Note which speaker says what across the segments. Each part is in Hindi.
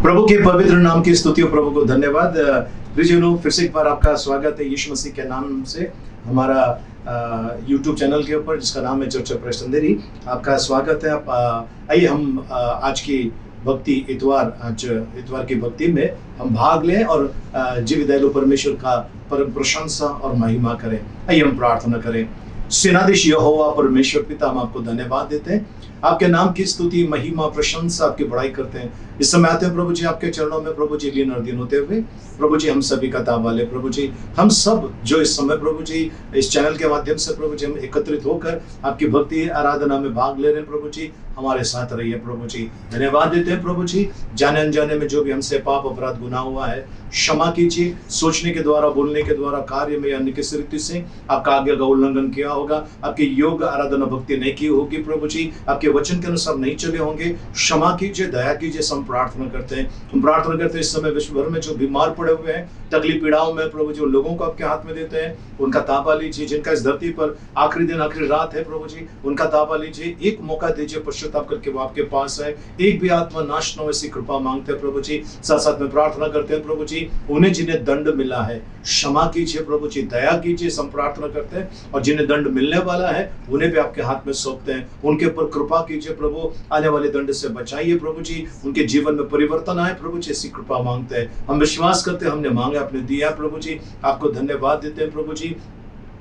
Speaker 1: प्रभु के पवित्र नाम की स्तुति और प्रभु को धन्यवाद। प्रियजनों, फिर से एक बार आपका स्वागत है यीशु मसीह के नाम से हमारा YouTube चैनल के ऊपर जिसका नाम है चर्च ऑफ क्राइस्ट अंधेरी। आपका स्वागत है। आइए हम आज की भक्ति इतवार की भक्ति में हम भाग लें और जीवित दयालु परमेश्वर का प्रशंसा और महिमा करें। आइए हम प्रार्थना करें। सेनाधीश यहोवा परमेश्वर पिता, हम आपको धन्यवाद देते हैं, आपके नाम की स्तुति महिमा प्रशंसा आपकी बड़ाई करते हैं। इस समय आते हैं प्रभु जी आपके चरणों में, प्रभु जी लीन और दीन होते हुए। प्रभु जी हम सभी का ताब वाले प्रभु जी, हम सब जो इस समय प्रभु जी इस चैनल के माध्यम से प्रभु जी हम एकत्रित होकर आपकी भक्ति आराधना में भाग ले रहे हैं, प्रभु जी हमारे साथ रहिए। प्रभु जी धन्यवाद देते हैं प्रभु जी, जाने अनजाने में जो भी हमसे पाप अपराध गुनाह हुआ है क्षमा कीजिए। सोचने के द्वारा, बोलने के द्वारा, कार्य में या अन्य किसी रीति से आपका आज्ञा का उल्लंघन किया होगा, आपकी योग आराधना भक्ति नहीं की होगी प्रभु जी, आपके वचन के अनुसार नहीं चले होंगे, क्षमा कीजिए, दया कीजिए। हम प्रार्थना करते हैं, हम प्रार्थना करते हैं इस समय विश्व भर में जो बीमार पड़े हुए हैं, तकलीफ पीड़ाओं में प्रभु जी, लोगों को आपके हाथ में देते हैं, उनका ताबा लीजिए। जिनका इस धरती पर आखिरी दिन आखिरी रात है प्रभु जी, उनका ताबा लीजिए। एक मौका दीजिए पश्चाताप करके वो आपके पास है, एक भी आत्मा नाश न हो ऐसी कृपा मांगते हैं प्रभु जी। साथ साथ में प्रार्थना करते हैं प्रभु जी, उन्हें जिन्हें दंड मिला है क्षमा कीजिए प्रभु जी, दया कीजिए। हम प्रार्थना करते हैं और जिन्हें दंड मिलने वाला है उन्हें भी आपके हाथ में सौंपते हैं, उनके ऊपर कृपा कीजिए प्रभु, आने वाले दंड से बचाइए प्रभु जी, उनके जीवन में परिवर्तन आए प्रभु जी, ऐसी कृपा मांगते हैं। हम विश्वास करते हैं हमने मांगा आपने दिया प्रभु जी, आपको धन्यवाद देते हैं प्रभु जी।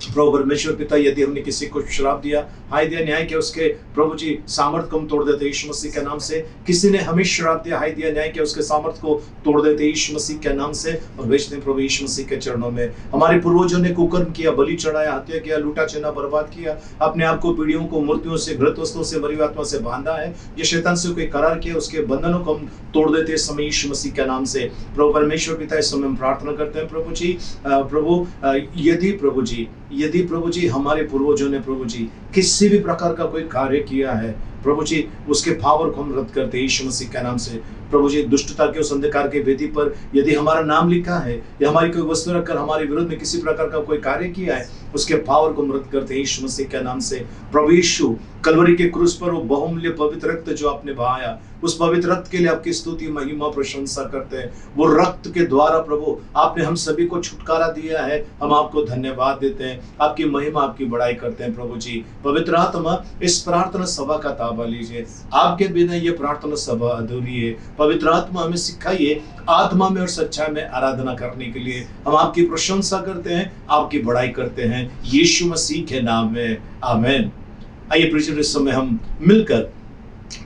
Speaker 1: प्रभु परमेश्वर पिता, यदि हमने किसी को श्राप दिया, हाय दिया, न्याय किया, उसके प्रभु जी सामर्थ को हम तोड़ देते यीशु मसीह के नाम से। किसी ने हमें श्राप दिया, हाय दिया, न्याय किया, उसके सामर्थ को तोड़ देते यीशु मसीह के नाम से और भेजते प्रभु यीशु मसीह के चरणों में। हमारे पूर्वजों ने कुकर्म किया, बलि चढ़ाया, हत्या किया, लूटा छीना, बर्बाद किया, अपने आप को पीढ़ियों को मूर्तियों से, घृत वस्तुओं से, मरी आत्मा से बांधा है, ये शैतान से कोई करार किया, उसके बंधनों को हम तोड़ देते इस समय यीशु मसीह के नाम से। प्रभु परमेश्वर पिता, इस समय हम प्रार्थना करते हैं प्रभु जी, प्रभु यदि प्रभु जी हमारे पूर्वजों ने प्रभु जी किसी भी प्रकार का कोई कार्य किया है प्रभु जी, उसके पावर को हम रद्द करते हैं यीशु मसीह के नाम से। प्रभु जी दुष्टता के उस अंधकार के वेदी पर यदि हमारा नाम लिखा है या हमारी कोई वस्तु रखकर हमारे विरुद्ध में किसी प्रकार का कोई कार्य किया है, उसके पावर को हम रद्द करते हैं यीशु मसीह के नाम से। प्रभु यीशु कलवरी के क्रूस पर वो बहुमूल्य पवित्र रक्त जो आपने बहाया, उस पवित्र रक्त के लिए आपकी स्तुति महिमा प्रशंसा करते हैं। वो रक्त के द्वारा प्रभु आपने हम सभी को छुटकारा दिया है, हम आपको धन्यवाद देते हैं, आपकी महिमा आपकी बड़ाई करते हैं प्रभु जी। पवित्र आत्मा इस प्रार्थना सभा का ताबा लीजिए, आपके बिना ये प्रार्थना सभा अधूरी है। पवित्र आत्मा हमें सिखाइए आत्मा में और सच्चाई में आराधना करने के लिए। हम आपकी प्रशंसा करते हैं, आपकी बड़ाई करते हैं यीशु मसीह के नाम में, आमीन। आइए प्रिय, इस समय हम मिलकर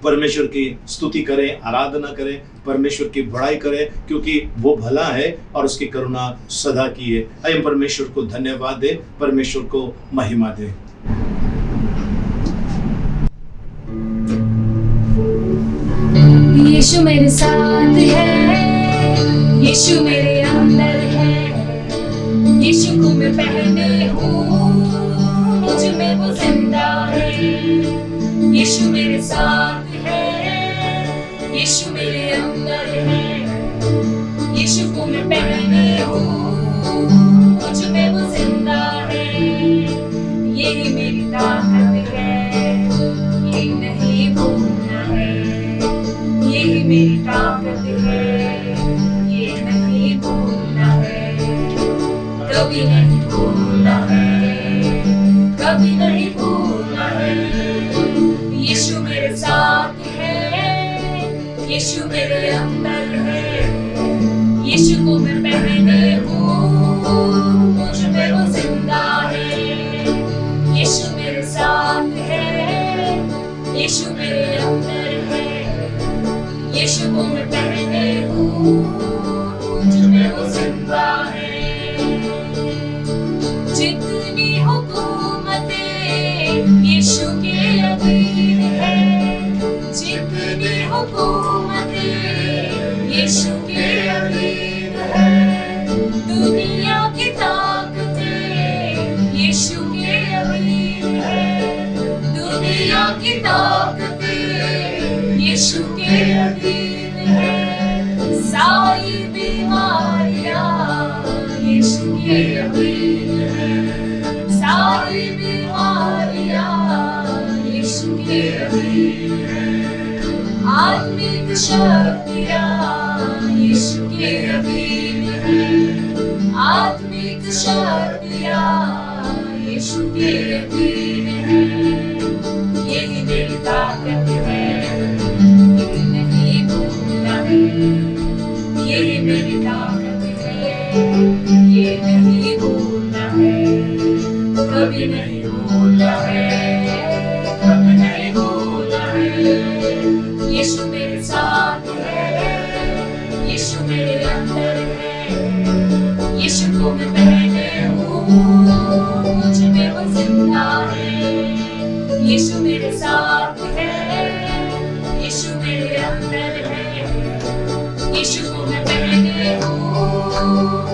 Speaker 1: परमेश्वर की स्तुति करें, आराधना करें, परमेश्वर की बड़ाई करें, क्योंकि वो भला है और उसकी करुणा सदा की है। आइए परमेश्वर को धन्यवाद दें, परमेश्वर को महिमा दें।
Speaker 2: यीशु मेरे साथ है, यीशु मेरे अंदर है, यीशु को मैं पहने हूँ, मुझ में वो जिंदा है। यीशु मेरे साथ है, यीशु मेरे अंदर है, यीशु को मैं पहने हूँ, मुझ में वो जिंदा है। यही मेरी ताकत है, ये नहीं भूलना है, यही मेरी ताकत है, ये नहीं भूलना है, कभी नहीं भूलना है, कभी नहीं भूलना है। यीशु मेरे साथ है, यीशु मेरे अंदर है, यीशु को मैं पहने हूँ, मुझ में वो जिंदा है। यीशु मेरे साथ है, यीशु मेरे अंदर है, यीशु को मैं पहने हूँ, मुझ में वो जिंदा है। जितनी हुकूमतें यीशु के अधीन है, जितनी हुकूमतें यीशु के अधीन है, दुनिया की ताकतें यीशु के अधीन है, दुनिया की ताकतें यीशु के अधीन है, सारी बीमारियां यीशु के अधीन है, सारी बीमारियां यीशु के अधीन है। आत्मिक शक्तियाँ यीशु के अधीन है। आत्मिक शक्तियाँ यीशु के अधीन है। यही मेरी ताकत है, ये नहीं भूलना है। यही मेरी ताकत है, ये नहीं भूलना है। कभी नहीं भूलना है, कभी नहीं भूलना है। यीशु मेरे साथ है, यीशु मेरे अंदर है। यीशु को मैं पहने हूँ, मुझ में वो जिंदा है। यीशु मेरे साथ है, यीशु मेरे अंदर है। यीशु को मैं पहने हूँ,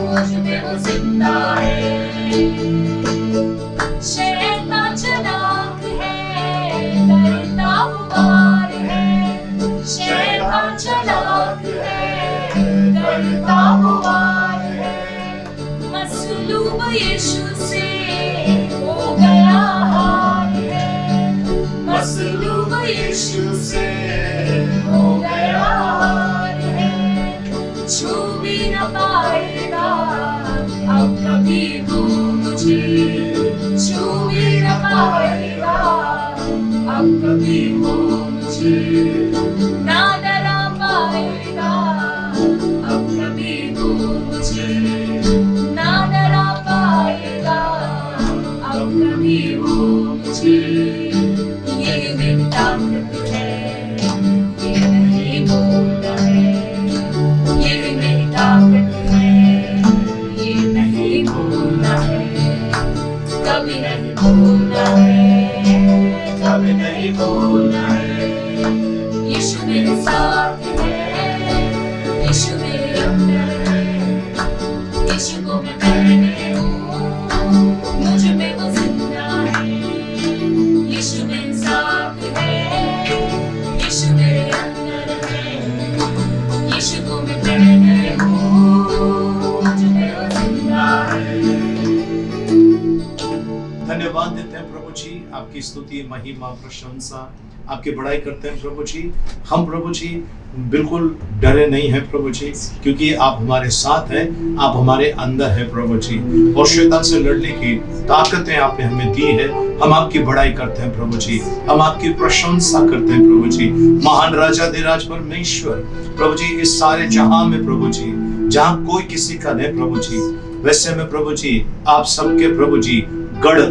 Speaker 2: मुझ में वो जिंदा है। शैतान चालाक है, डरता हुआर है। शैतान चालाक है, डरता हुआर है। मसलूब यीशु से हो गया हार है। मसलूब यीशु से हो गया हार है। छू भी न पाएगा अब कभी वो मुझे। छू भी न पाएगा अब कभी वो मुझे। ना डरा पाएगा अब कभी वो मुझे। ना डरा पाएगा अब कभी वो मुझे। ये मेरी ताकत है, ये नहीं भूलना है। ये मेरी ताकत है, ये नहीं भूलना है। कभी नहीं भूलना है, कभी नहीं भूलना है। यीशु मेरे साथ है, यीशु मेरे अंदर है। यीशु को मैं पहने हूँ, मुझ में वो जिंदा है। यीशु मेरे साथ है, यीशु मेरे अंदर है। यीशु को मैं पहने हूँ, मुझ में वो जिंदा है।
Speaker 1: धन्यवाद देते हैं प्रभु जी, आपकी स्तुति महिमा प्रशंसा आपकी बड़ाई करते हैं प्रभु जी। हम प्रभु जी बिल्कुल डरे नहीं हैं प्रभु जी, क्योंकि आप हमारे साथ हैं, आप हमारे अंदर हैं प्रभु जी। और शैतान से लड़ने की ताकतें आपने हमें दी है। हम आपकी बड़ाई करते हैं प्रभु जी, हम आपकी प्रशंसा करते हैं प्रभु जी। महान राजा धीराज परमेश्वर प्रभु जी, इस सारे जहां में प्रभु जी, जहां कोई किसी का नहीं प्रभु जी, वैसे में प्रभु जी आप सबके प्रभु जी गढ़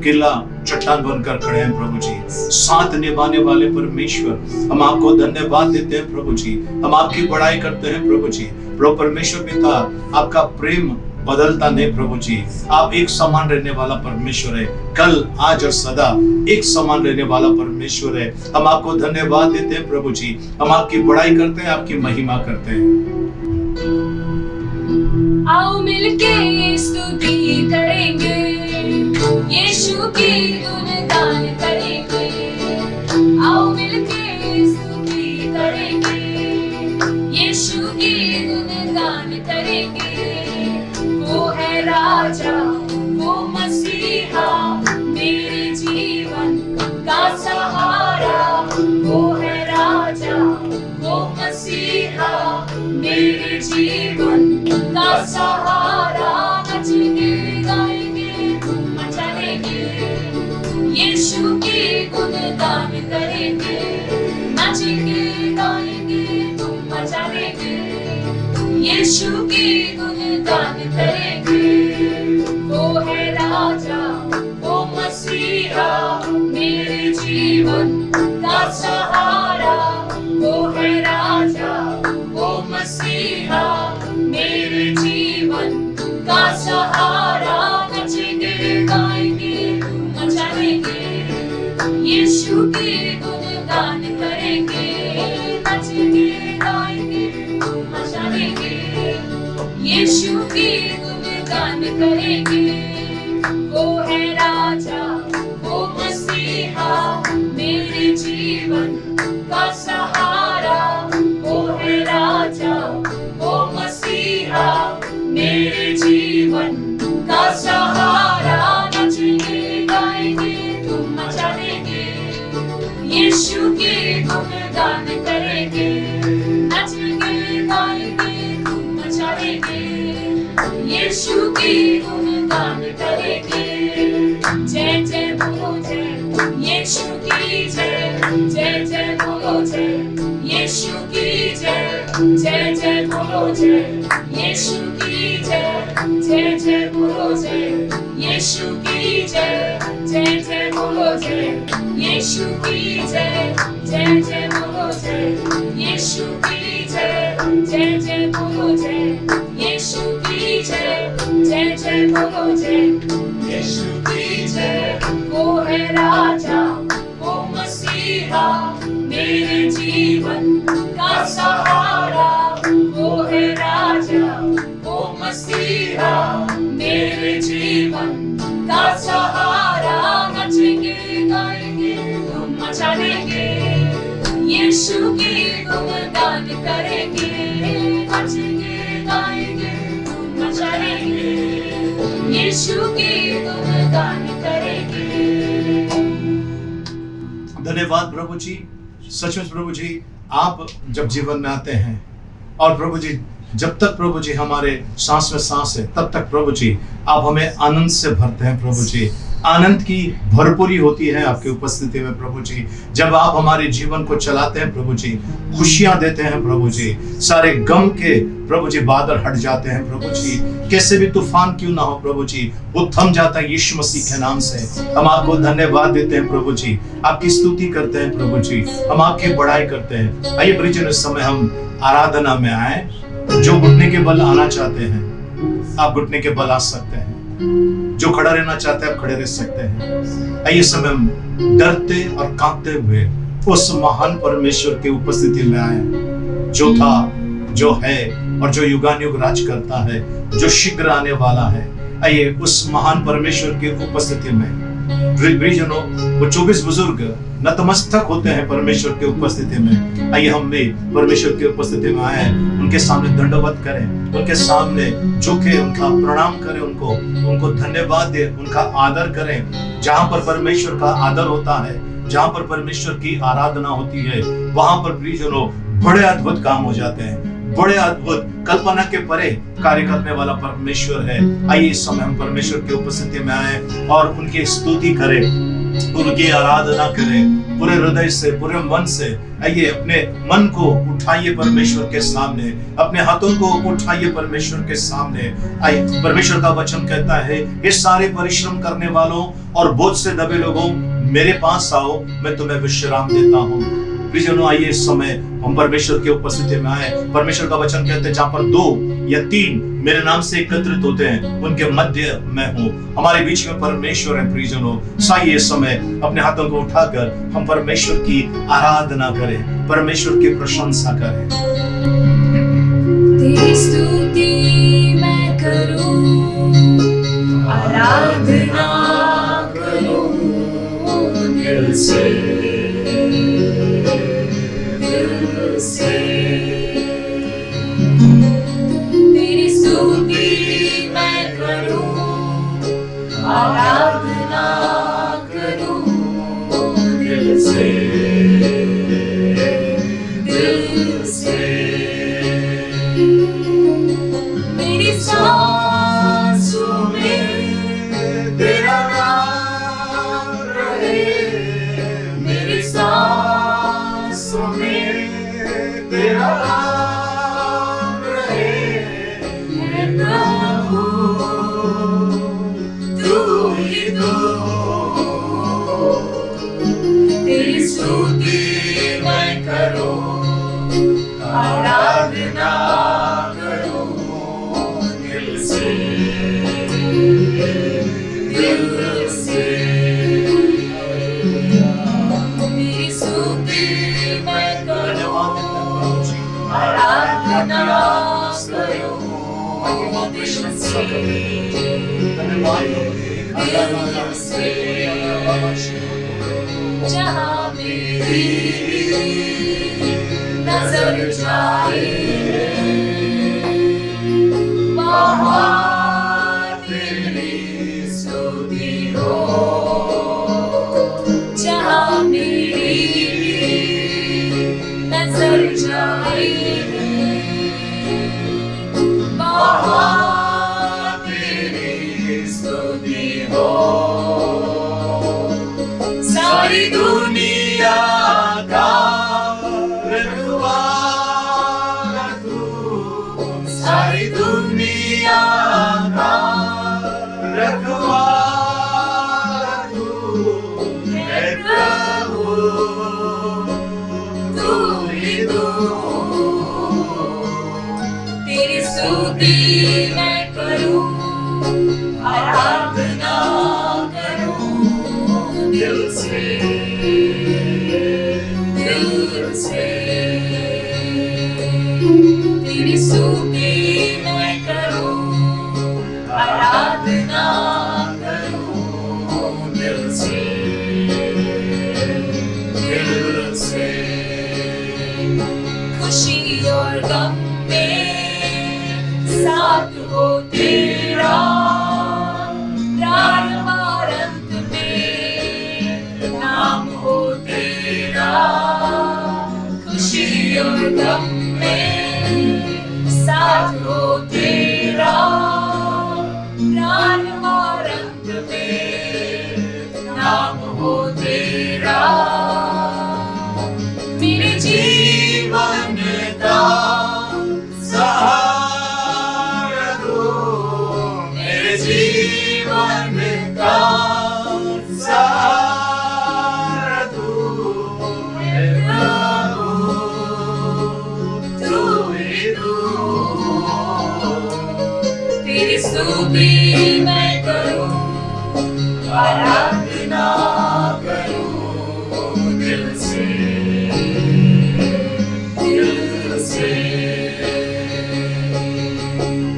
Speaker 1: किला चट्टान बनकर खड़े हैं प्रभु जी। साथ निभाने वाले परमेश्वर, हम आपको धन्यवाद देते हैं प्रभु जी। हम आपकी बड़ाई करते हैं प्रभु जी। प्रभु परमेश्वर पिता, आपका प्रेम बदलता नहीं प्रभु जी। आप एक समान रहने वाला परमेश्वर है, कल आज और सदा एक समान रहने वाला परमेश्वर है। हम आपको धन्यवाद देते हैं प्रभु जी। हम आपकी बड़ाई करते हैं, आपकी महिमा करते हैं।
Speaker 2: आओ मिलके स्तुति करेंगे, यीशु की गुणगान करेंगे। आओ मिलके स्तुति करेंगे, यीशु की गुणगान करेंगे। वो है राजा, वो मसीहा, मेरे जीवन का सहारा। वो है राजा, वो मसीहा, मेरे जीवन का सहारा। नचेंगे गाएंगे धूम मचाएंगे, यीशु की गुणगान करेंगे। नचेंगे गाएंगे धूम मचाएंगे, यीशु की गुणगान करेंगे। वो है राजा, वो मसीहा, मेरे जीवन का सहारा। वो है राजा, वो मसीहा, मेरे जीवन का सहारा। नचेंगे गाएंगे धूम मचाएंगे, यीशु की गुणगान करेंगे। नचेंगे गाएंगे धूम मचाएंगे, यीशु की गुणगान करेंगे। वो है राजा, वो मसीहा, मेरे जीवन का सहारा। वो है राजा, वो मसीहा, मेरे जीवन का सहारा। नचेंगे गाएंगे धूम मचाएंगे, यीशु की गुणगान करेंगे। यीशु की गुणगान करेंगे। जय जय बोलो जय यीशु की जय, जय जय बोलो जय यीशु की जय, जय जय बोलो जय यीशु की जय, जय जय बोलो जय यीशु की जय, जय जय बोलो जय यीशु की जय, जय जय बोलो जय यीशु की जय, जय जय बोलो जय यीशु की जय, जय जय बोलो जय यीशु की जय। वो है राजा वो मसीहा मेरे जीवन का सहारा, वो है राजा वो मसीहा मेरे जीवन का सहारा। नचेंगे गाएंगे धूम मचा देंगे, यीशु की गुणगान करेंगे। नचेंगे गाएंगे धूम मचा देंगे, यीशु की गुणगान करेंगे।
Speaker 1: धन्यवाद प्रभु जी। सचमुच प्रभु जी, आप जब जीवन में आते हैं और प्रभु जी जब तक प्रभु जी हमारे सांस में सांस है तब तक प्रभु जी आप हमें आनंद से भरते हैं। प्रभु जी आनंद की भरपूरी होती है आपकी उपस्थिति में प्रभु जी। जब आप हमारे जीवन को चलाते हैं प्रभु जी, खुशियां देते हैं प्रभु जी, सारे गम के प्रभु जी बादल हट जाते हैं प्रभु जी। कैसे भी तूफान क्यों ना हो प्रभु जी, वो थम जाता है यीशु मसीह के नाम से। हम आपको धन्यवाद देते हैं प्रभु जी, आपकी स्तुति करते हैं प्रभु जी, हम आपकी बड़ाई करते हैं। आइए परिजन, इस समय हम आराधना में आए। जो घुटने के बल आना चाहते हैं आप घुटने के बल आ सकते हैं, जो खड़ा रहना चाहते हैं आप खड़े रह सकते हैं। आइए समय हम डरते और कांपते हुए उस महान परमेश्वर की उपस्थिति में आए, जो था, जो है और जो युगानुयुग राज करता है, जो शीघ्र आने वाला है। आइए उस महान परमेश्वर की उपस्थिति में प्रियजनों, वो 24 बुजुर्ग नतमस्तक होते हैं परमेश्वर की उपस्थिति में। आइए हम भी परमेश्वर की उपस्थिति में आए, उनके सामने दंडवत करें, उनके सामने झुके, उनका प्रणाम करें, उनको धन्यवाद दें, उनका आदर करें। जहां पर परमेश्वर का आदर होता है, जहां पर परमेश्वर की आराधना होती है, वहां पर प्रियजनों बड़े अद्भुत काम हो जाते हैं। बड़े अद्भुत, कल्पना के परे कार्य करने वाला परमेश्वर है। आइए इस समय हम परमेश्वर की उपस्थिति में आए और उनकी स्तुति करें, उनकी आराधना करें पूरे हृदय से, पूरे मन से। आइए अपने मन को उठाइए परमेश्वर के सामने, अपने हाथों को उठाइए परमेश्वर के सामने। आइए, परमेश्वर का वचन कहता है, ये सारे परिश्रम करने वालों और बोझ से दबे लोगों मेरे पास आओ, मैं तुम्हें विश्राम देता हूँ। प्रियजनों, आइए इस समय हम परमेश्वर की उपस्थिति में आए। परमेश्वर का वचन कहते हैं, जहां पर 2 या 3 मेरे नाम से एकत्रित होते हैं, उनके मध्य मैं हूँ। हमारे बीच में परमेश्वर है। प्रियजनों, साइए इस समय अपने हाथों को उठाकर हम परमेश्वर की आराधना करें, परमेश्वर की प्रशंसा करें।
Speaker 2: तेरी स्तुति मैं करूं, आराधना करूं दिल से, दिल से। तेरी स्तुति मैं करूं, आराधना करूं दिल से, दिल से। मेरी सांसों में तेरा नाम रहे, मेरी सांसों में तेरा नाम रहे। हे प्रभु तू ही तो, तेरी स्तुति मैं करूं, आराधना करूं दिल से, दिल से। तेरी स्तुति मैं करूं, आराधना करूं दिल से, दिल से। जहां मेरी नजर जाए वहाँ तेरी स्तुति हो, जहाँ मेरी नजर जाए वहाँ
Speaker 1: सारी दुनिया का रखवाला तू, सारी दुनिया का रखवाला तू है प्रभु, तू ही तू।
Speaker 2: तेरी स्तुति मैं करूं, आराधना करूं दिल से, दिल से। तेरी स्तुति मैं करूं, आराधना करूं दिल से, दिल से। खुशी और गम में साथ हो तेरा, प्रारंभ और अंत में नाम हो तेरा। खुशी और गम में साथ हो तेरा, प्रारंभ और अंत में नाम हो तेरा। मेरे जीवन का
Speaker 1: सहारा दो, मेरे जीवन का सहारा दो है प्रभु, तू ही तू।
Speaker 2: तेरी स्तुति मैं करूं, आराधना करूं दिल से, दिल से।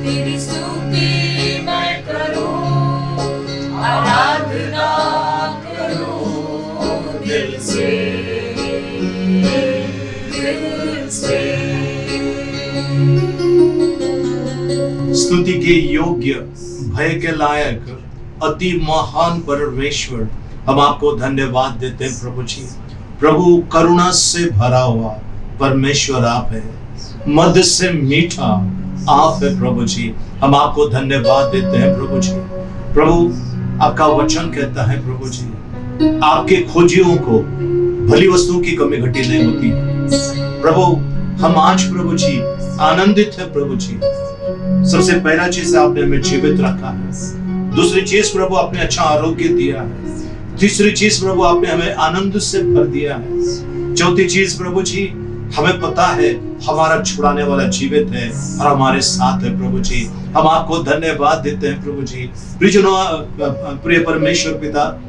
Speaker 2: तेरी स्तुति मैं करूं, आराधना करूं दिल से, दिल से।
Speaker 1: स्तुति के योग्य, भय के लायक, अति महान परमेश्वर, हम आपको धन्यवाद देते हैं प्रभु जी। प्रभु करुणा से भरा हुआ परमेश्वर आप है, मध्य से मीठा आप है प्रभु जी। हम आपको धन्यवाद देते हैं प्रभु जी। प्रभु आपका वचन कहता है प्रभु जी, आपके खोजियों को भली वस्तुओं की कमी घटी नहीं होती। प्रभु हम आज प्रभु जी आनंदित है प्रभु जी। सबसे पहला चीज आपने हमें जीवित रखा है, दूसरी चीज प्रभु आपने अच्छा आरोग्य दिया है, तीसरी चीज प्रभु आपने हमें आनंद से भर दिया है, चौथी चीज प्रभु जी हमें पता है हमारा छुड़ाने वाला जीवित है और हमारे साथ है प्रभु जी। हम आपको धन्यवाद देते हैं प्रभु जी। प्रिय परमेश्वर पिता,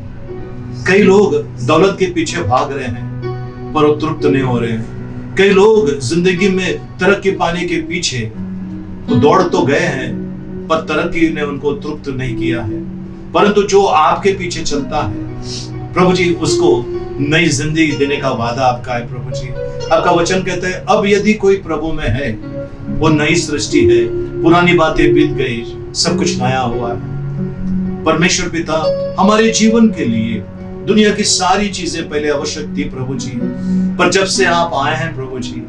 Speaker 1: कई लोग दौलत के पीछे भाग रहे हैं पर वो तृप्त नहीं हो रहे हैं। कई लोग जिंदगी में तरक्की पाने के पीछे दौड़ तो गए हैं पर तरक्की ने उनको तृप्त नहीं किया है। परंतु जो आपके पीछे चलता है प्रभु जी, उसको नई जिंदगी देने का वादा आपका है प्रभु जी। आपका वचन कहता है अब यदि कोई प्रभु में है वो नई सृष्टि है, पुरानी बातें बीत गई, सब कुछ नया हुआ है। परमेश्वर पिता, हमारे जीवन के लिए दुनिया की सारी चीजें पहले आवश्यक थी प्रभु जी, पर जब से आप आए हैं प्रभु जी,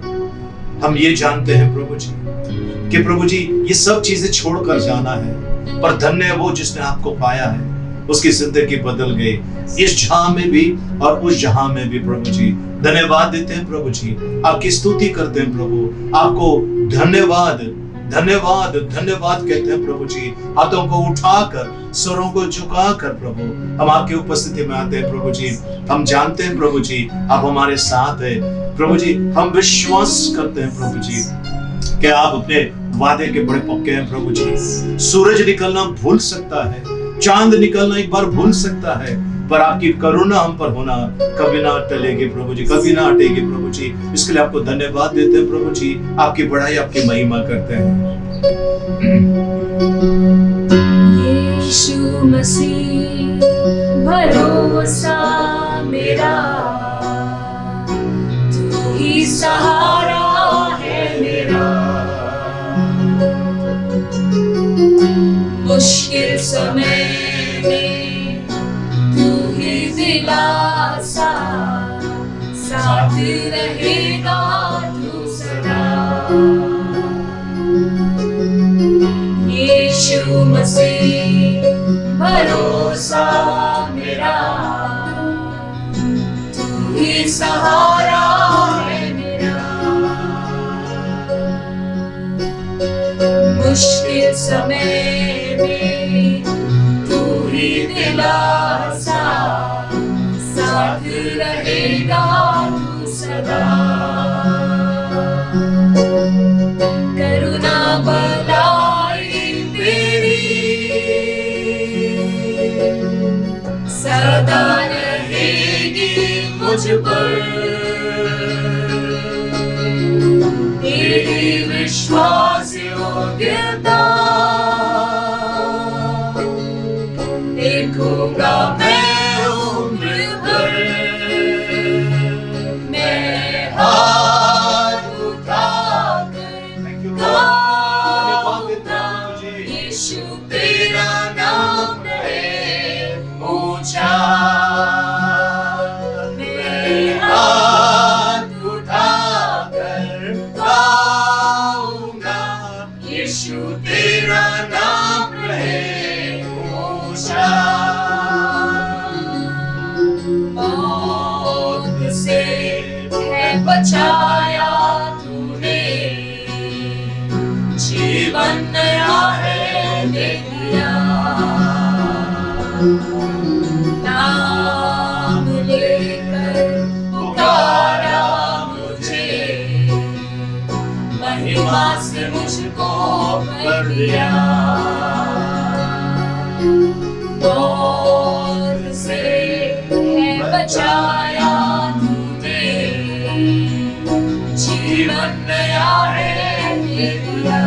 Speaker 1: हम ये जानते हैं प्रभु जी कि प्रभु जी ये सब चीजें छोड़कर जाना है। पर धन्य है वो जिसने आपको पाया है, उसकी जिंदगी बदल गई इस जहां में भी और उस जहां में भी प्रभु जी। धन्यवाद देते हैं प्रभु जी, आपकी स्तुति करते हैं प्रभु, आपको धन्यवाद धन्यवाद धन्यवाद कहते हैं प्रभु जी। हाथों को उठाकर, स्वरों को झुकाकर प्रभु हम आपकी उपस्थिति में आते हैं प्रभु जी। हम जानते हैं प्रभु जी आप हमारे साथ है प्रभु जी। हम विश्वास करते हैं प्रभु जी कि आप अपने वादे के बड़े पक्के हैं प्रभु जी। सूरज निकलना भूल सकता है, चांद निकलना एक बार भूल सकता है, पर आपकी करुणा हम पर होना कभी ना टलेगी प्रभु जी, कभी ना हटेगी प्रभु जी। इसके लिए आपको धन्यवाद देते हैं प्रभु जी, आपकी बड़ाई आपकी महिमा करते हैं।
Speaker 2: यीशु मसीह भरोसा मेरा, तू ही सहारा है मेरा। मुश्किल समय में तू ही दिलासा, साथ रहेगा तू सदा। यीशु मसीह भरोसा मेरा, साथ रहेगा तू सदा। करुणा भलाई तेरी सदा रहेगी मुझ पर, तेरी विश्वास योग्यता देखूंगा मैं उम्र भर। मैं हाथ उठाकर गाऊंगा यीशु तेरा नाम है ऊंचा। मैं हाथ उठाकर गाऊंगा यीशु तेरा नाम है ऊंचा। मौत से है बचाया तूने, जीवन नया है दे दिया। नाम लेकर पुकारा मुझे, महिमा से मुझको भर दिया। मौत से है बचाया तूने, जीवन नया है दे दिया।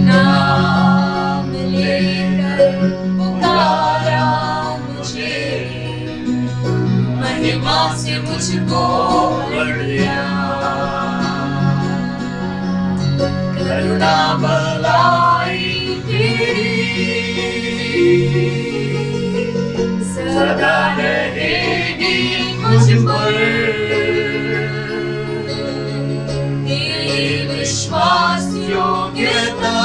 Speaker 2: नाम लेकर पुकारा मुझे, महिमा से मुझको भर दिया। करुणा भलाई तेरी सदा रहेगी मुझ पर, तेरी विश्वास योग्यता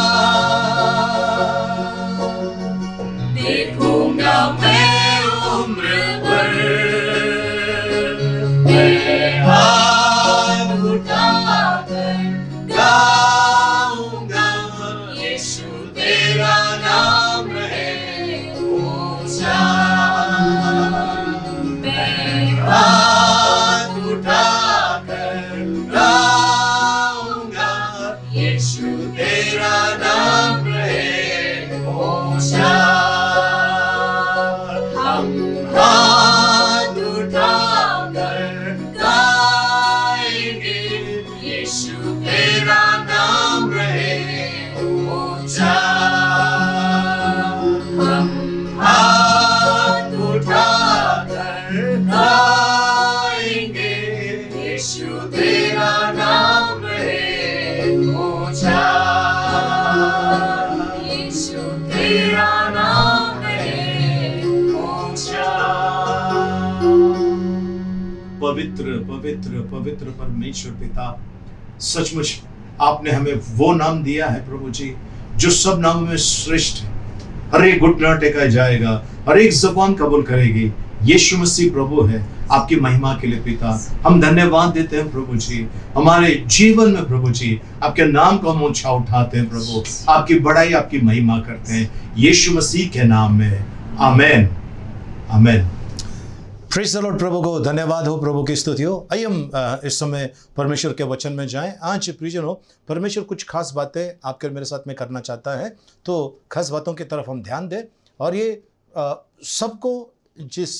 Speaker 2: देखूंगा मैं उम्र भर। मैं हाथ उठाकर गाऊंगा यीशु तेरा नाम है ऊंचा। मैं हाथ उठाकर गाऊंगा यीशु तेरा नाम है ऊंचा। हम हाथ उठाकर गाएंगे यीशु तेरा नाम है ऊंचा। हम हाथ उठाकर गाएंगे यीशु तेरा नाम है ऊंचा। यीशु तेरा नाम है ऊंचा।
Speaker 1: पवित्र पवित्र पवित्र परमेश्वर पिता, सचमुच आपने हमें वो नाम दिया है प्रभु जी जो सब नामों में श्रेष्ठ है। हर एक घुटना टेका जाएगा, हर एक जबान कबूल करेगी यीशु मसीह प्रभु है। आपकी महिमा के लिए पिता हम धन्यवाद देते हैं प्रभु जी। हमारे जीवन में प्रभु जी आपके नाम को हम ऊंचा उठाते हैं प्रभु, आपकी बड़ाई आपकी महिमा करते हैं यीशु मसीह के नाम में। आमेन आमेन। Praise the Lord. प्रभु को धन्यवाद हो, प्रभु की स्तुति हो। आइए हम इस समय परमेश्वर के वचन में जाएं। आज प्रियजनों, परमेश्वर कुछ खास बातें आपके मेरे साथ में करना चाहता है, तो खास बातों की तरफ हम ध्यान दें। और ये सबको जिस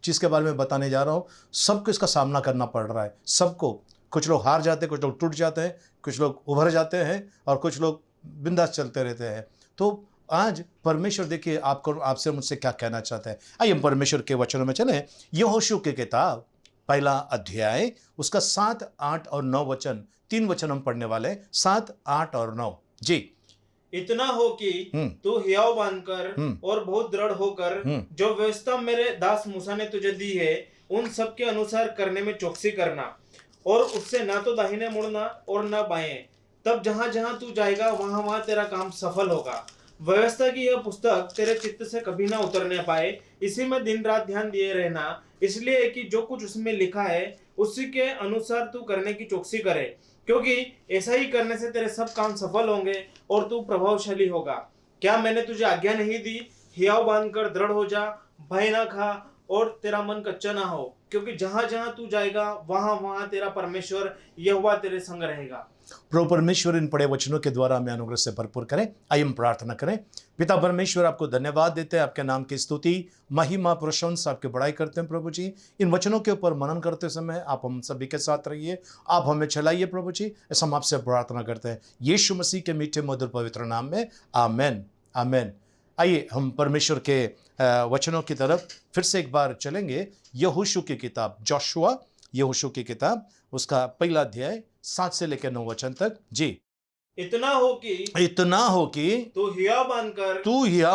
Speaker 1: चीज़ के बारे में बताने जा रहा हूँ, सबको इसका सामना करना पड़ रहा है। सबको, कुछ लोग हार जाते हैं, कुछ लोग टूट जाते हैं, कुछ लोग उभर जाते हैं और कुछ लोग बिंदास चलते रहते हैं। तो आज परमेश्वर देखिए आपको, आपसे मुझसे क्या कहना चाहता है। आइए हम परमेश्वर के वचनों में चलें। यहोशू की किताब पहला अध्याय उसका 7, 8 और 9 वचन, 3 वचन हम पढ़ने वाले हैं, 7, 8 और 9 जी।
Speaker 3: इतना हो कि तू हियाव बांधकर और बहुत दृढ़ होकर जो व्यवस्था मेरे दास मूसा ने तुझे दी है उन सब के अनुसार करने में चौकसी करना, और उससे ना तो दाहिने मुड़ना और ना बाएं। तब जहां जहां तू जाएगा वहां वहां तेरा काम सफल होगा। व्यवस्था की यह पुस्तक तेरे चित्त से कभी ना उतरने पाए, इसी में दिन रात ध्यान दिए रहना, इसलिए कि जो कुछ उसमें लिखा है उसी के अनुसार तू करने की चौकसी करे, क्योंकि ऐसा ही करने से तेरे सब काम सफल होंगे और तू प्रभावशाली होगा। क्या मैंने तुझे आज्ञा नहीं दी? हियाव बांधकर दृढ़ हो जा भय ना खा और तेरा मन कच्चा ना हो, क्योंकि जहां जहां तू जाएगा वहां वहां तेरा परमेश्वर यहोवा तेरे संग रहेगा।
Speaker 1: प्रभु परमेश्वर इन पढ़े वचनों के द्वारा हमें अनुग्रह से भरपूर करें। आइए हम प्रार्थना करें। पिता परमेश्वर, आपको धन्यवाद देते हैं, आपके नाम की स्तुति महिमा प्रशंसा आपकी बड़ाई करते हैं प्रभु जी। इन वचनों के ऊपर मनन करते समय आप हम सभी के साथ रहिए, आप हमें चलाइए प्रभु जी, ऐसा हम आपसे प्रार्थना करते हैं यीशु मसीह के मीठे मधुर पवित्र नाम में, आमेन आमेन। आइए हम परमेश्वर के वचनों की तरफ फिर से एक बार चलेंगे। यहोशू की किताब, जोशुआ यहोशू की किताब, उसका पहला अध्याय 7 से लेकर 9 वचन तक। जी।
Speaker 3: इतना हो कि तू हियाव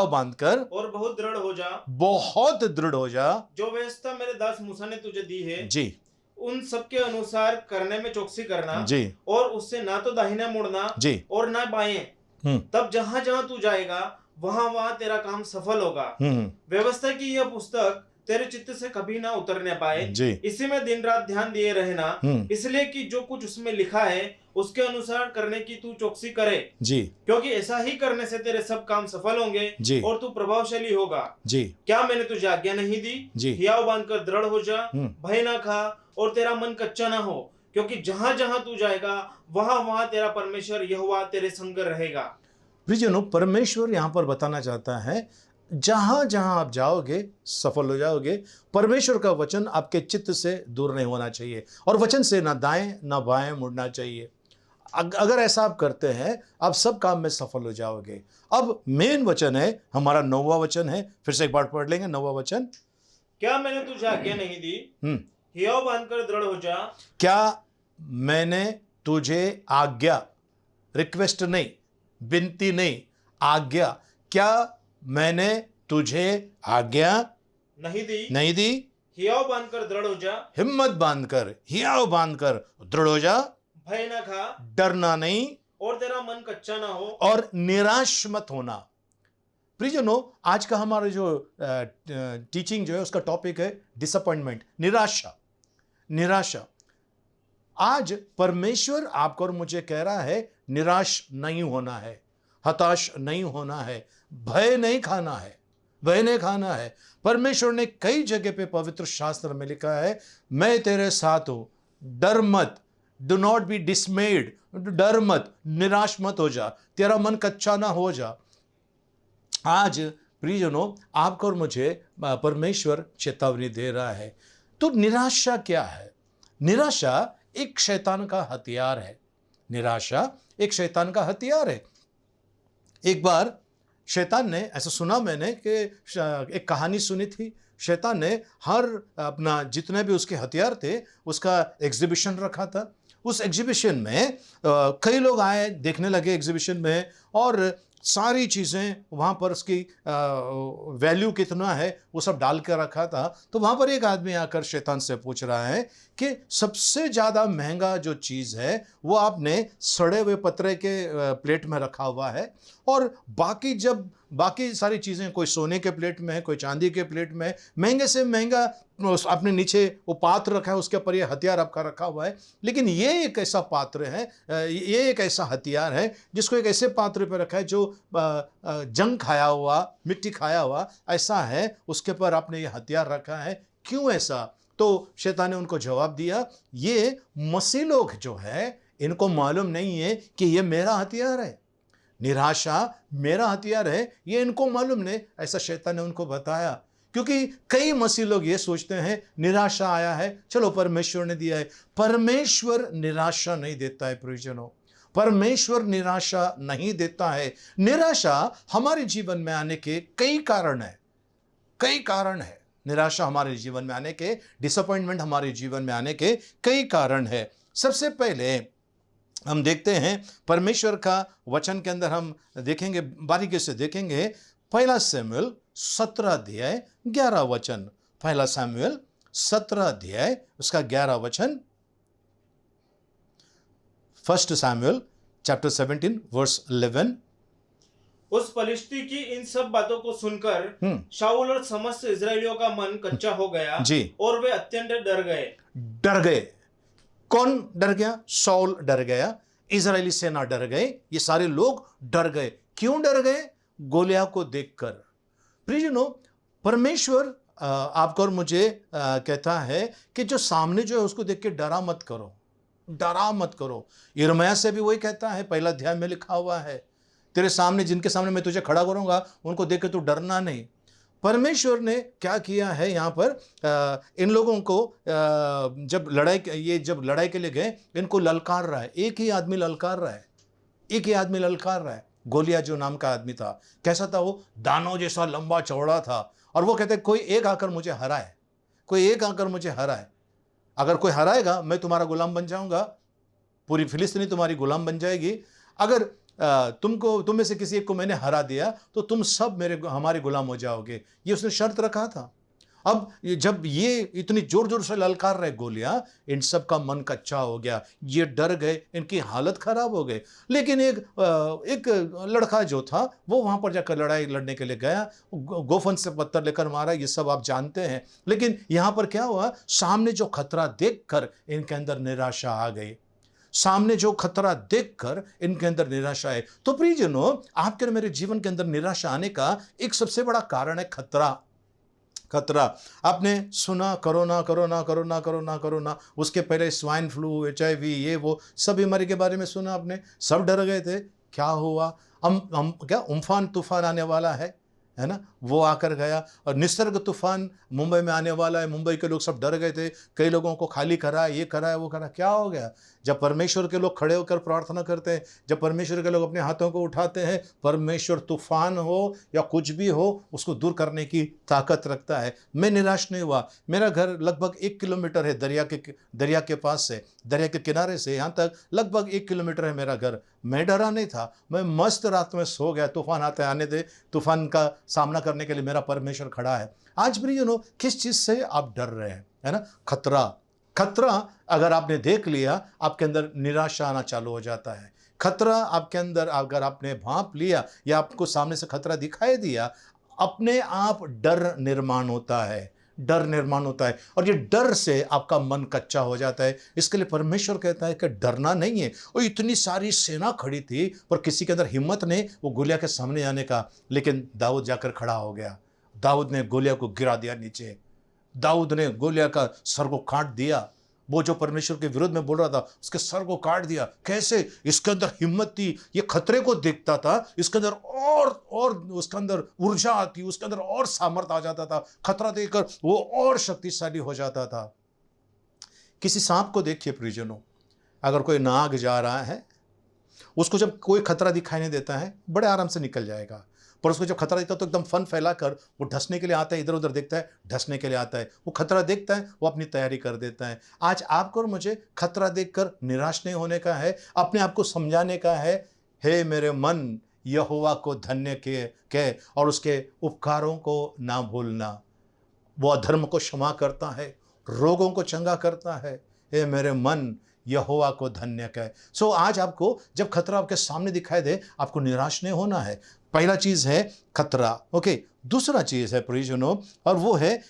Speaker 3: बांधकर
Speaker 1: और
Speaker 3: बहुत दृढ़ हो जा,
Speaker 1: बहुत दृढ़ हो जा,
Speaker 3: जो व्यवस्था मेरे दास मूसा ने तुझे दी है
Speaker 1: जी,
Speaker 3: उन सब के अनुसार करने में चौकसी करना
Speaker 1: जी,
Speaker 3: और उससे ना तो दाहिने मुड़ना
Speaker 1: जी,
Speaker 3: और ना बाएं। तब जहां जहां तू जाएगा वहां वहां तेरा काम सफल होगा। व्यवस्था की यह पुस्तक तेरे चित्त से कभी ना उतरने पाए,
Speaker 1: जी,
Speaker 3: इसी में दिन रात ध्यान दिए रहना, इसलिए कि जो कुछ उसमें लिखा है उसके अनुसार करने की तू चौकसी करे
Speaker 1: जी,
Speaker 3: क्योंकि ऐसा ही करने से तेरे सब काम सफल होंगे
Speaker 1: जी,
Speaker 3: और तू प्रभावशाली होगा।
Speaker 1: जी,
Speaker 3: क्या मैंने तुझे आज्ञा नहीं दी?
Speaker 1: जी,
Speaker 3: हियाव बांधकर दृढ़ हो जा, भय ना खा और तेरा मन कच्चा ना हो, क्योंकि जहां जहां तू जाएगा वहां वहां तेरा परमेश्वर यहोवा तेरे संग रहेगा।
Speaker 1: प्रियजनों, परमेश्वर यहाँ पर बताना चाहता है जहां जहां आप जाओगे सफल हो जाओगे। परमेश्वर का वचन आपके चित्त से दूर नहीं होना चाहिए और वचन से ना दाएं ना बाएं मुड़ना चाहिए। अगर ऐसा आप करते हैं आप सब काम में सफल हो जाओगे। अब मेन वचन है हमारा 9वां वचन है, फिर से एक बार पढ़ लेंगे 9वां वचन।
Speaker 3: क्या मैंने तुझे आज्ञा नहीं दी? हियाव बांधकर दृढ़ हो जा।
Speaker 1: क्या मैंने तुझे आज्ञा, रिक्वेस्ट नहीं, विनती नहीं, आज्ञा, क्या मैंने तुझे आज्ञा नहीं दी?
Speaker 3: हियाव बांधकर दृढ़ हो जा,
Speaker 1: हिम्मत बांधकर, हियाव बांधकर दृढ़ हो जा,
Speaker 3: भय ना खा,
Speaker 1: डरना नहीं
Speaker 3: और तेरा मन कच्चा ना हो,
Speaker 1: और निराश मत होना। प्रियजनों, आज का हमारा जो टीचिंग जो है उसका टॉपिक है डिसअपॉइंटमेंट, निराशा। निराशा। आज परमेश्वर आपको और मुझे कह रहा है निराश नहीं होना है, हताश नहीं होना है, भय नहीं खाना है, भय नहीं खाना है। परमेश्वर ने कई जगह पे पवित्र शास्त्र में लिखा है, मैं तेरे साथ हूं, डर मत, डू नॉट बी डिसमेड, डर मत, निराश मत हो जा, तेरा मन कच्चा ना हो जा। आज प्रियजनों, आपको और मुझे परमेश्वर चेतावनी दे रहा है। तो निराशा क्या है? निराशा एक शैतान का हथियार है। निराशा एक शैतान का हथियार है। एक बार शैतान ने, ऐसा सुना मैंने कि एक कहानी सुनी थी, शैतान ने हर अपना जितने भी उसके हथियार थे उसका एग्जीबिशन रखा था। उस एग्जीबिशन में कई लोग आए, देखने लगे एग्जीबिशन में, और सारी चीज़ें वहाँ पर उसकी वैल्यू कितना है वो सब डाल कर रखा था। तो वहाँ पर एक आदमी आकर शैतान से पूछ रहा है कि सबसे ज़्यादा महंगा जो चीज़ है वो आपने सड़े हुए पत्रे के प्लेट में रखा हुआ है, और बाकी सारी चीज़ें कोई सोने के प्लेट में है, कोई चांदी के प्लेट में है, महंगे से महंगा आपने नीचे वो पात्र रखा है, उसके ऊपर ये हथियार आपका रखा हुआ है। लेकिन ये एक ऐसा पात्र है, ये एक ऐसा हथियार है जिसको एक ऐसे पात्र पर रखा है जो जंग खाया हुआ, मिट्टी खाया हुआ ऐसा है, उसके ऊपर आपने ये हथियार रखा है, क्यों ऐसा? तो शैतान ने उनको जवाब दिया, ये मसीह लोग जो है इनको मालूम नहीं है कि ये मेरा हथियार है, निराशा मेरा हथियार है, ये इनको मालूम नहीं। ऐसा शैतान ने उनको बताया, क्योंकि कई मसीह लोग ये सोचते हैं निराशा आया है, चलो परमेश्वर ने दिया है। परमेश्वर निराशा नहीं देता है प्रियजनों, परमेश्वर निराशा नहीं देता है। निराशा हमारे जीवन में आने के कई कारण है, कई कारण है। निराशा हमारे जीवन में आने के, डिसअपॉइंटमेंट हमारे जीवन में आने के कई कारण है। सबसे पहले हम देखते हैं परमेश्वर का वचन के अंदर, हम देखेंगे, बारीकी से देखेंगे, 1 शमूएल 17 अध्याय 11 वचन। 1 शमूएल 17 अध्याय उसका 11 वचन। 1 शमूएल चैप्टर 17 वर्स 11।
Speaker 3: उस पलिश्ती की इन सब बातों को सुनकर शाऊल और समस्त इजरायलियों का मन कच्चा हो गया
Speaker 1: जी,
Speaker 3: और वे अत्यंत डर गए।
Speaker 1: डर गए। कौन डर गया? शाऊल डर गया, इजरायली सेना डर गए, ये सारे लोग डर गए। क्यों डर गए? गोलियत को देखकर। प्रियजनों, परमेश्वर आपको और मुझे कहता है कि जो सामने जो है उसको देख के डरा मत करो, डरा मत करो। यिर्मयाह से भी वही कहता है, पहला अध्याय में लिखा हुआ है, तेरे सामने जिनके सामने मैं तुझे खड़ा करूंगा उनको देख के तू डरना नहीं। परमेश्वर ने क्या किया है यहाँ पर, इन लोगों को जब लड़ाई के लिए गए, इनको ललकार रहा है, एक ही आदमी ललकार रहा है, एक ही आदमी ललकार रहा है। गोलिया जो नाम का आदमी था, कैसा था वो? दानव जैसा लंबा चौड़ा था, और वो कहते कोई एक आकर मुझे हराए, कोई एक आकर मुझे हराए। अगर कोई हराएगा मैं तुम्हारा गुलाम बन जाऊंगा, पूरी फिलिस्तीनी तुम्हारी गुलाम बन जाएगी। अगर तुम में से किसी एक को मैंने हरा दिया तो तुम सब हमारे गुलाम हो जाओगे। ये उसने शर्त रखा था। अब जब ये इतनी जोर जोर से ललकार रहे गोलियां, इन सब का मन कच्चा हो गया, ये डर गए, इनकी हालत खराब हो गई। लेकिन एक लड़का जो था वो वहां पर जाकर लड़ाई लड़ने के लिए गया, गोफन से पत्थर लेकर मारा, ये सब आप जानते हैं। लेकिन यहां पर क्या हुआ, सामने जो खतरा देखकर इनके अंदर निराशा आ गई, सामने जो खतरा देखकर इनके अंदर निराशा है। तो प्रियजनों, आपके और मेरे जीवन के अंदर निराशा आने का एक सबसे बड़ा कारण है खतरा। खतरा आपने सुना, corona corona corona corona corona, उसके पहले स्वाइन फ्लू, HIV, ये वो सब बीमारी के बारे में सुना आपने, सब डर गए थे। क्या हुआ? हम क्या उम्फान तूफान आने वाला है ना, वो आकर गया। और निसर्ग तूफान मुंबई में आने वाला है, मुंबई के लोग सब डर गए थे, कई लोगों को खाली करा, ये करा वो करा। क्या हो गया? जब परमेश्वर के लोग खड़े होकर प्रार्थना करते हैं, जब परमेश्वर के लोग अपने हाथों को उठाते हैं, परमेश्वर तूफान हो या कुछ भी हो उसको दूर करने की ताकत रखता है। मैं निराश नहीं हुआ। मेरा घर लगभग 1 किलोमीटर है दरिया के पास से, दरिया के किनारे से यहाँ तक लगभग 1 किलोमीटर है मेरा घर। मैं डरा नहीं था, मैं मस्त रात में सो गया। तूफान आने दे, तूफान का सामना करने के लिए मेरा परमेश्वर खड़ा है। आज प्रियजनों, किस चीज से आप डर रहे हैं? है ना, खतरा अगर आपने देख लिया, आपके अंदर निराशा आना चालू हो जाता है। खतरा आपके अंदर अगर आपने भांप लिया या आपको सामने से खतरा दिखाई दिया, अपने आप डर निर्माण होता है, डर निर्माण होता है, और ये डर से आपका मन कच्चा हो जाता है। इसके लिए परमेश्वर कहता है कि डरना नहीं है। और इतनी सारी सेना खड़ी थी पर किसी के अंदर हिम्मत नहीं वो गोलिया के सामने आने का। लेकिन दाऊद जाकर खड़ा हो गया, दाऊद ने गोलिया को गिरा दिया नीचे, दाऊद ने गोलिया का सर को काट दिया। वो जो परमेश्वर के विरोध में बोल रहा था उसके सर को काट दिया। कैसे? इसके अंदर हिम्मत थी, ये खतरे को देखता था, इसके अंदर और उसके अंदर ऊर्जा आती, उसके अंदर और सामर्थ्य आ जाता था। खतरा देखकर वो और शक्तिशाली हो जाता था। किसी सांप को देखिए प्रियजनों, अगर कोई नाग जा रहा है, उसको जब कोई खतरा दिखाई नहीं देता है बड़े आराम से निकल जाएगा, पर उसको जब खतरा दिखता है तो एकदम फन फैलाकर वो ढसने के लिए आता है, इधर उधर देखता है, ढसने के लिए आता है। वो खतरा देखता है, वो अपनी तैयारी कर देता है। आज आपको और मुझे खतरा देखकर निराश नहीं होने का है, अपने आप को समझाने का है, हे मेरे मन, यहोवा को धन्य कह और उसके उपकारों को ना भूलना। वो अधर्म को क्षमा करता है, रोगों को चंगा करता है। हे मेरे मन, यहोवा को धन्य कह। सो आज आपको जब खतरा आपके सामने दिखाई दे, आपको निराश नहीं होना है। पहला चीज है खतरा, ओके। दूसरा चीज है प्रियजनों, और वो है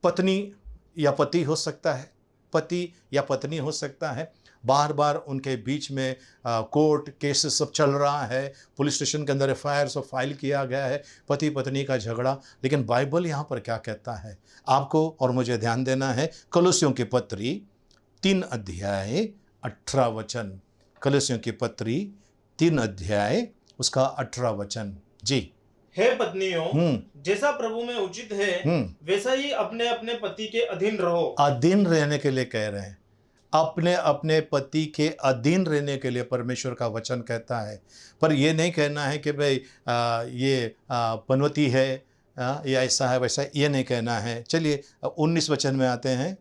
Speaker 1: पत्नी या पति हो सकता है, पति या पत्नी हो सकता है। बार बार उनके बीच में कोर्ट केस सब चल रहा है, पुलिस स्टेशन के अंदर FIR सब फाइल किया गया है, पति पत्नी का झगड़ा। लेकिन बाइबल यहाँ पर क्या कहता है, आपको और मुझे ध्यान देना है। कलोसियों की पत्री 3 अध्याय 18 वचन, कलोसियों की पत्री 3 अध्याय उसका 18 वचन जी।
Speaker 3: हे पत्नियों, जैसा प्रभु में उचित है वैसा ही अपने अपने पति के अधीन रहो। अधीन रहने के लिए कह रहे हैं, अपने अपने पति के अधीन रहने के लिए परमेश्वर का वचन कहता है। पर यह नहीं कहना है कि भाई ये पनवती है या ऐसा है वैसा, ये नहीं कहना है। चलिए 19 वचन में आते हैं।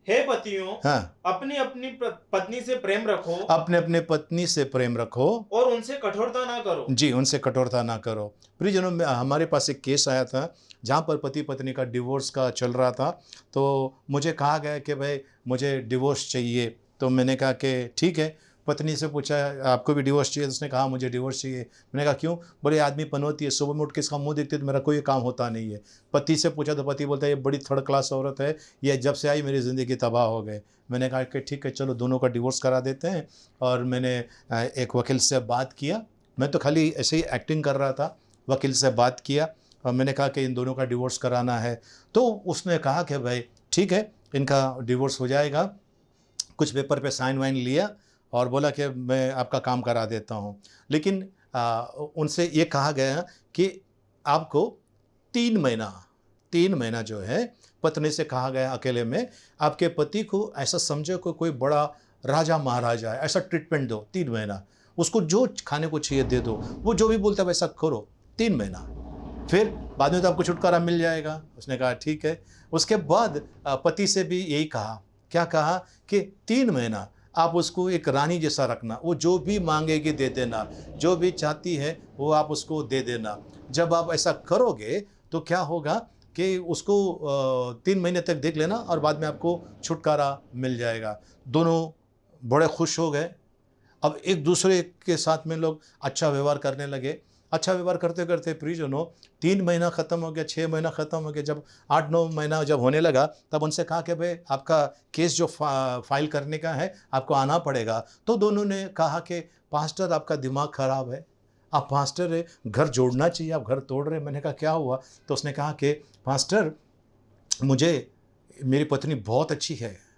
Speaker 3: हे पतियों, हाँ, अपनी अपनी पत्नी से प्रेम रखो, अपने अपने पत्नी से प्रेम रखो और उनसे कठोरता ना करो। जी, उनसे कठोरता ना करो। प्रियजनों, में हमारे पास एक केस आया था जहाँ पर पति पत्नी का डिवोर्स का चल रहा था। तो मुझे कहा गया कि भाई मुझे डिवोर्स चाहिए। तो मैंने कहा कि ठीक है। पत्नी से पूछा आपको भी डिवोर्स चाहिए? उसने कहा मुझे डिवोर्स चाहिए। मैंने कहा क्यों? बड़े आदमी पनौती है, सुबह में उठ के इसका मुंह देखती है तो मेरा कोई काम होता नहीं है। पति से पूछा तो पति बोलता है ये बड़ी थर्ड क्लास औरत है, ये जब से आई मेरी ज़िंदगी तबाह हो गए। मैंने कहा कि ठीक है, चलो दोनों का डिवोर्स करा देते हैं। और मैंने एक वकील से बात किया, मैं तो खाली ऐसे ही एक्टिंग कर रहा था। वकील से बात किया,
Speaker 1: मैंने कहा कि इन दोनों का डिवोर्स कराना है। तो उसने कहा कि भाई ठीक है, इनका डिवोर्स हो जाएगा। कुछ पेपर पे साइन वाइन लिया और बोला कि मैं आपका काम करा देता हूँ। लेकिन उनसे ये कहा गया कि आपको 3 महीना जो है, पत्नी से कहा गया अकेले में, आपके पति को ऐसा समझो कि कोई बड़ा राजा महाराजा है, ऐसा ट्रीटमेंट दो 3 महीना। उसको जो खाने को चाहिए दे दो, वो जो भी बोलता है वैसा करो 3 महीना, फिर बाद में तो आपको छुटकारा मिल जाएगा। उसने कहा ठीक है। उसके बाद पति से भी यही कहा, क्या कहा कि 3 महीना आप उसको एक रानी जैसा रखना, वो जो भी मांगेगी दे देना, जो भी चाहती है वो आप उसको दे देना। जब आप ऐसा करोगे तो क्या होगा कि उसको 3 महीने तक देख लेना और बाद में आपको छुटकारा मिल जाएगा। दोनों बड़े खुश हो गए। अब एक दूसरे के साथ में लोग अच्छा व्यवहार करने लगे। अच्छा व्यवहार करते करते प्रियजनों 3 महीना ख़त्म हो गया, 6 महीना ख़त्म हो गया। जब 8-9 महीना जब होने लगा, तब उनसे कहा कि भाई आपका केस जो फाइल करने का है आपको आना पड़ेगा। तो दोनों ने कहा कि पास्टर आपका दिमाग ख़राब है, आप पास्टर है, घर जोड़ना चाहिए, आप घर तोड़ रहे हैं। मैंने कहा क्या हुआ? तो उसने कहा कि पास्टर मेरी पत्नी बहुत अच्छी है,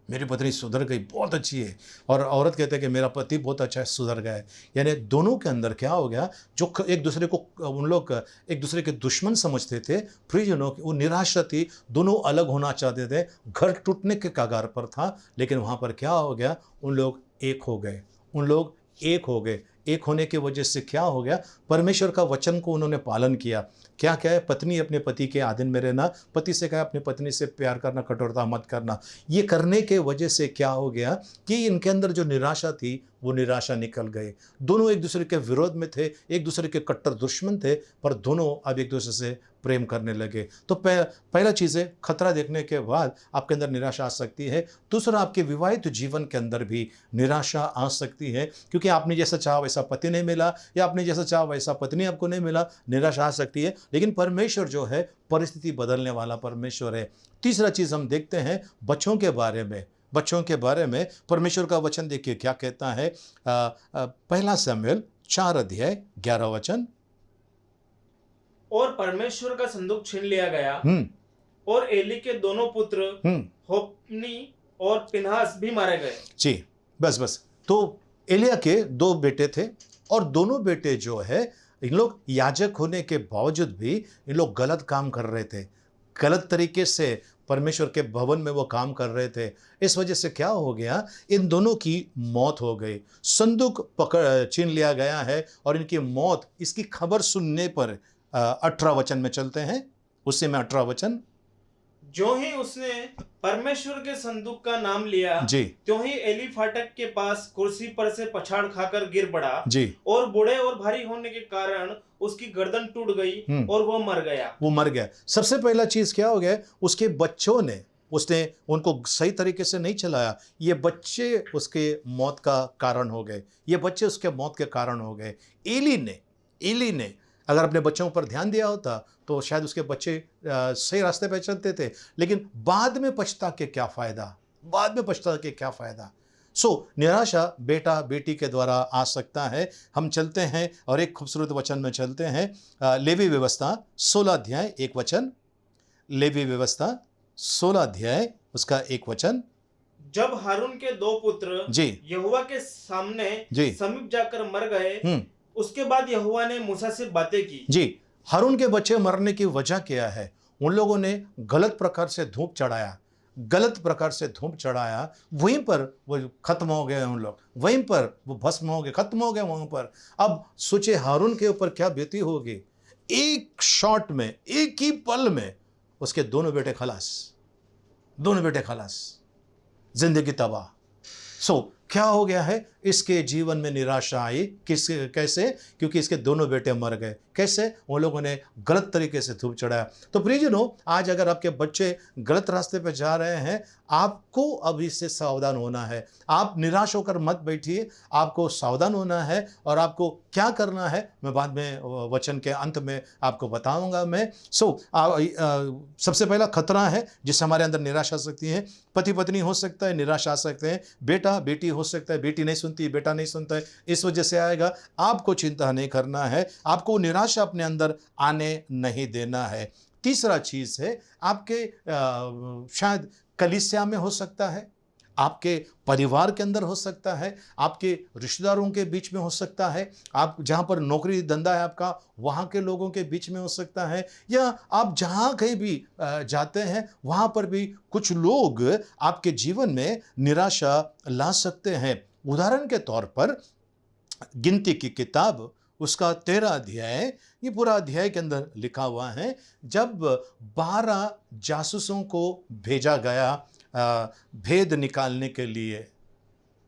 Speaker 1: मेरी पत्नी सुधर गई, बहुत अच्छी है। और औरत कहते हैं कि मेरा पति बहुत अच्छा है, सुधर गया है। यानी दोनों के अंदर क्या हो गया, जो एक दूसरे को उन लोग एक दूसरे के दुश्मन समझते थे, प्रियजनों की वो निराशा थी, दोनों अलग होना चाहते थे, घर टूटने के कगार पर था। लेकिन वहाँ पर क्या हो गया, उन लोग एक हो गए, उन लोग एक हो गए। एक होने की वजह से क्या हो गया, परमेश्वर का वचन को उन्होंने पालन किया। क्या क्या है, पत्नी अपने पति के आधीन में रहना, पति से कहा अपनी पत्नी से प्यार करना, कठोरता मत करना। ये करने के वजह से क्या हो गया कि इनके अंदर जो निराशा थी वो निराशा निकल गई। दोनों एक दूसरे के विरोध में थे, एक दूसरे के कट्टर दुश्मन थे, पर दोनों अब एक दूसरे से प्रेम करने लगे। तो पहला चीज़ है, खतरा देखने के बाद आपके अंदर निराशा आ सकती है। दूसरा, आपके विवाहित जीवन के अंदर भी निराशा आ सकती है, क्योंकि आपने जैसा चाहा वैसा पति नहीं मिला, या आपने जैसा चाहा वैसा पत्नी आपको नहीं मिला, निराशा आ सकती है। लेकिन परमेश्वर जो है परिस्थिति बदलने वाला परमेश्वर है। तीसरा चीज़ हम देखते हैं बच्चों के बारे में। बच्चों के बारे में परमेश्वर का वचन देखिए क्या कहता है। 1 शमूएल 4:11।
Speaker 3: और परमेश्वर का संदूक छीन लिया गया और एली के दोनों पुत्र होप्नी और पिनहास भी मारे गए।
Speaker 1: जी, बस। तो एलिया के 2 बेटे थे, और दोनों बेटे जो है, इन लोग याजक होने के बावजूद भी इन लोग गलत काम कर रहे थे, गलत तरीके से परमेश्वर के भवन में वो काम कर रहे थे। इस वजह से क्या हो गया, इन दोनों की मौत हो गई। संदूक छीन लिया गया है, और इनकी मौत, इसकी खबर सुनने पर 18 वचन में चलते हैं, उसी में 18 वचन।
Speaker 3: जो ही उसने परमेश्वर के संदूक का नाम लिया
Speaker 1: जी,
Speaker 3: त्यों ही एली फाटक के पास कुर्सी पर से पछाड़ खाकर गिर पड़ा
Speaker 1: जी,
Speaker 3: और बूढ़े और भारी होने के कारण उसकी गर्दन टूट गई और वो मर गया।
Speaker 1: सबसे पहला चीज क्या हो गया, उसके बच्चों ने, उसने उनको सही तरीके से नहीं चलाया। ये बच्चे उसके मौत का कारण हो गए, ये बच्चे उसके मौत के कारण हो गए। एली ने अगर अपने बच्चों पर ध्यान दिया होता तो शायद उसके बच्चे सही रास्ते पर चलते थे। लेकिन बाद में पछता के क्या फ़ायदा। सो निराशा बेटा बेटी के द्वारा आ सकता है। हम चलते हैं और एक खूबसूरत वचन में चलते हैं। लेवी व्यवस्था 16:1। लेवी व्यवस्था 16 उसका 1।
Speaker 3: जब हारून के 2 पुत्र
Speaker 1: जी,
Speaker 3: यहोवा के सामने समीप जाकर मर गए, उसके बाद यहोवा ने मूसा से बातें की।
Speaker 1: जी, हारून के बच्चे मरने की वजह क्या है? उन लोगों ने गलत प्रकार से धूप चढ़ाया, वहीं पर वो खत्म हो गए। उन लोग वहीं पर वो भस्म हो गए, खत्म हो गए वहां पर। अब सोचे हारून के ऊपर क्या बीती होगी। एक शॉट में, एक ही पल में उसके दोनों बेटे खलास, जिंदगी तबाह। सो क्या हो गया है, इसके जीवन में निराशा आई। कैसे? क्योंकि इसके दोनों बेटे मर गए। कैसे? उन लोगों ने गलत तरीके से धूप चढ़ाया। तो प्रियजनों, आज अगर आपके बच्चे गलत रास्ते पर जा रहे हैं, आपको अब इससे सावधान होना है। आप निराश होकर मत बैठिए, आपको सावधान होना है। और आपको क्या करना है मैं बाद में वचन के अंत में आपको बताऊंगा मैं। सबसे पहला खतरा है जिससे हमारे अंदर निराशा आ सकती है। पति पत्नी हो सकता है, निराशा आ सकते हैं, बेटा बेटी हो हो सकता है बेटी नहीं सुनती, बेटा नहीं सुनता है, इस वजह से आएगा। आपको चिंता नहीं करना है, आपको निराशा अपने अंदर आने नहीं देना है। तीसरा चीज़ है आपके शायद कलीसिया में हो सकता है, आपके परिवार के अंदर हो सकता है, आपके रिश्तेदारों के बीच में हो सकता है, आप जहाँ पर नौकरी धंधा है आपका वहाँ के लोगों के बीच में हो सकता है, या आप जहाँ कहीं भी जाते हैं वहाँ पर भी कुछ लोग आपके जीवन में निराशा ला सकते हैं। उदाहरण के तौर पर गिनती की किताब उसका 13 अध्याय, ये पूरा अध्याय के अंदर लिखा हुआ है, जब 12 जासूसों को भेजा गया भेद निकालने के लिए,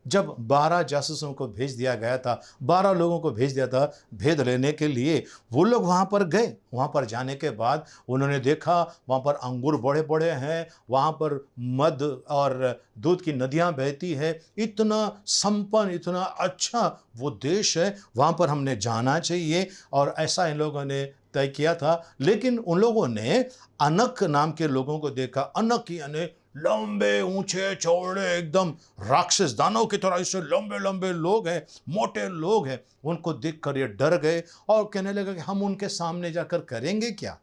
Speaker 1: जब 12 जासूसों को भेज दिया गया था, 12 लोगों को भेज दिया था भेद लेने के लिए, वो लोग वहाँ पर गए। वहाँ पर जाने के बाद उन्होंने देखा वहाँ पर अंगूर बड़े बड़े हैं, वहाँ पर मध और दूध की नदियाँ बहती है, इतना संपन्न, इतना अच्छा वो देश है, वहाँ पर हमने जाना चाहिए, और ऐसा इन लोगों ने तय किया था। लेकिन उन लोगों ने अनक नाम के लोगों को देखा। अनक यानी लंबे ऊंचे चौड़े एकदम राक्षस दानव की तरह ऐसे लंबे लंबे लोग हैं, मोटे लोग हैं। उनको देखकर ये डर गए और कहने लगे कि हम उनके सामने जाकर करेंगे क्या,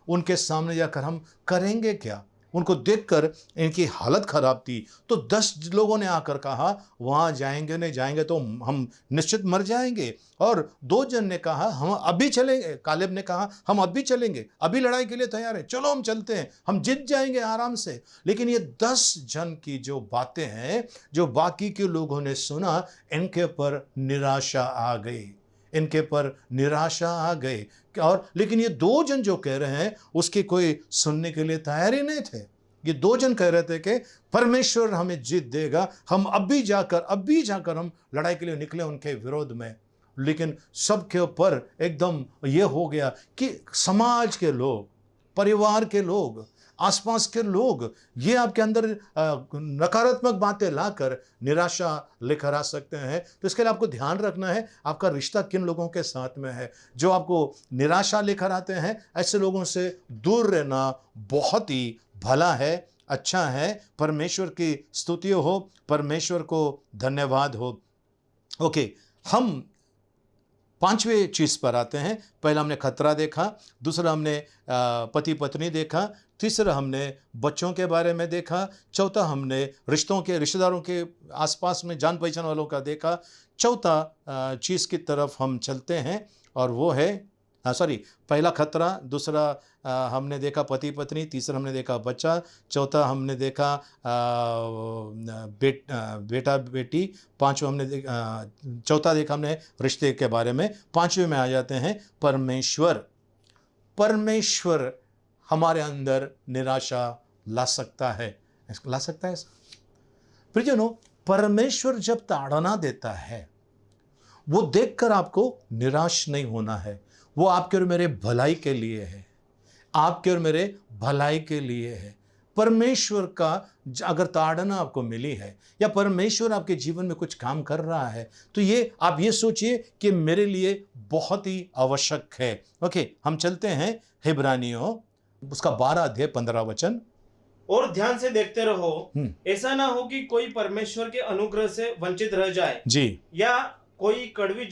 Speaker 1: उनके सामने जाकर हम करेंगे क्या। उनको देखकर इनकी हालत खराब थी। तो 10 लोगों ने आकर कहा वहाँ जाएंगे नहीं, जाएंगे तो हम निश्चित मर जाएंगे। और 2 जन ने कहा हम अभी चलेंगे। कालेब ने कहा हम अभी चलेंगे, अभी लड़ाई के लिए तैयार है, चलो हम चलते हैं, हम जीत जाएंगे आराम से। लेकिन ये 10 जन की जो बातें हैं, जो बाकी के लोगों ने सुना, इनके पर निराशा आ गई, इनके पर निराशा आ गई। और लेकिन ये 2 जन जो कह रहे हैं उसकी कोई सुनने के लिए तैयार ही नहीं थे। ये 2 जन कह रहे थे कि परमेश्वर हमें जीत देगा, हम अभी जाकर हम लड़ाई के लिए निकले उनके विरोध में। लेकिन सबके ऊपर एकदम ये हो गया कि समाज के लोग, परिवार के लोग, आसपास के लोग ये आपके अंदर नकारात्मक बातें लाकर निराशा लेकर आ सकते हैं। तो इसके लिए आपको ध्यान रखना है आपका रिश्ता किन लोगों के साथ में है। जो आपको निराशा लेकर आते हैं, ऐसे लोगों से दूर रहना बहुत ही भला है, अच्छा है। परमेश्वर की स्तुति हो, परमेश्वर को धन्यवाद हो। ओके, हम 5वें चीज़ पर आते हैं। पहला हमने खतरा देखा, दूसरा हमने पति पत्नी देखा, तीसरा हमने बच्चों के बारे में देखा, चौथा हमने रिश्तेदारों के आसपास में जान पहचान वालों का देखा। चौथा चीज़ की तरफ हम चलते हैं और वो है पहला खतरा, दूसरा हमने देखा पति पत्नी, तीसरा हमने देखा बच्चा, चौथा हमने देखा बेटा बेटी, पांचवा हमने चौथा देखा हमने रिश्ते के बारे में। 5वें में आ जाते हैं परमेश्वर। परमेश्वर हमारे अंदर निराशा ला सकता है, प्रियजनों। परमेश्वर जब ताड़ना देता है, वो देखकर आपको निराश नहीं होना है। वो आपके और मेरे भलाई के लिए है, आपके और मेरे भलाई के लिए है। परमेश्वर का अगर ताड़ना आपको मिली है या परमेश्वर आपके जीवन में कुछ काम कर रहा है, तो ये आप ये सोचिए कि मेरे लिए बहुत ही आवश्यक है। ओके, हम चलते हैं हिब्रानियों उसका 12 अध्याय 15 वचन।
Speaker 3: और ध्यान से देखते रहो, ऐसा ना हो कि कोई परमेश्वर के अनुग्रह से वंचित रह जाए जी, या कोई कड़वी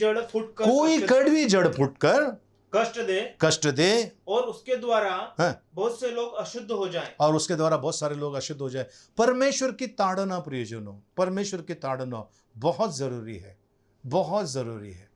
Speaker 3: जड़ फुटकर कष्ट दे और उसके द्वारा बहुत से लोग अशुद्ध हो जाएं, और उसके द्वारा बहुत सारे लोग अशुद्ध हो जाए। परमेश्वर की ताड़ना प्रियजनों, परमेश्वर की ताड़ना बहुत जरूरी है, बहुत जरूरी है,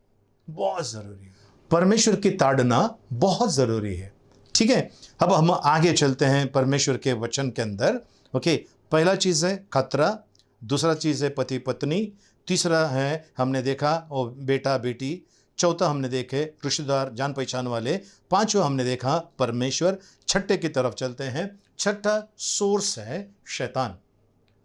Speaker 3: बहुत जरूरी है। परमेश्वर की ताड़ना बहुत जरूरी है। ठीक है, अब हम आगे चलते हैं परमेश्वर के वचन के अंदर। ओके, पहला चीज है खतरा, दूसरा चीज है पति पत्नी, तीसरा है हमने देखा वो बेटा बेटी, चौथा हमने देखे रिश्तेदार जान पहचान वाले, पांचवा हमने देखा परमेश्वर। छठे की तरफ चलते हैं। छठा सोर्स है शैतान।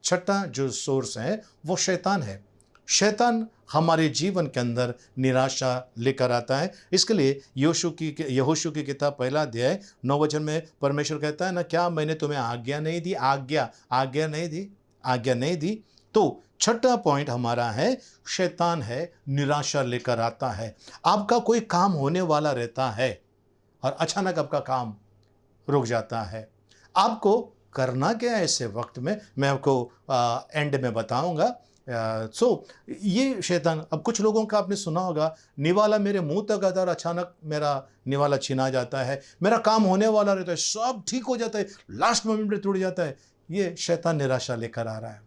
Speaker 3: छठा जो सोर्स है वो शैतान है। शैतान हमारे जीवन के अंदर निराशा लेकर आता है। इसके लिए यहोशू की किताब पहला अध्याय 9 वचन में परमेश्वर कहता है ना, क्या मैंने तुम्हें आज्ञा नहीं दी, आज्ञा नहीं दी। तो छठा पॉइंट हमारा है शैतान है, निराशा लेकर आता है। आपका कोई काम होने वाला रहता है और अचानक आपका काम रुक जाता है। आपको करना क्या है ऐसे वक्त में, मैं आपको एंड में बताऊंगा।
Speaker 1: सो ये शैतान, अब कुछ लोगों का आपने सुना होगा, निवाला मेरे मुंह तक आता है और अचानक मेरा निवाला छिना जाता है, मेरा काम होने वाला रहता है, सब ठीक हो जाता है, लास्ट मोमेंट में टूट जाता है। ये शैतान निराशा लेकर आ रहा है,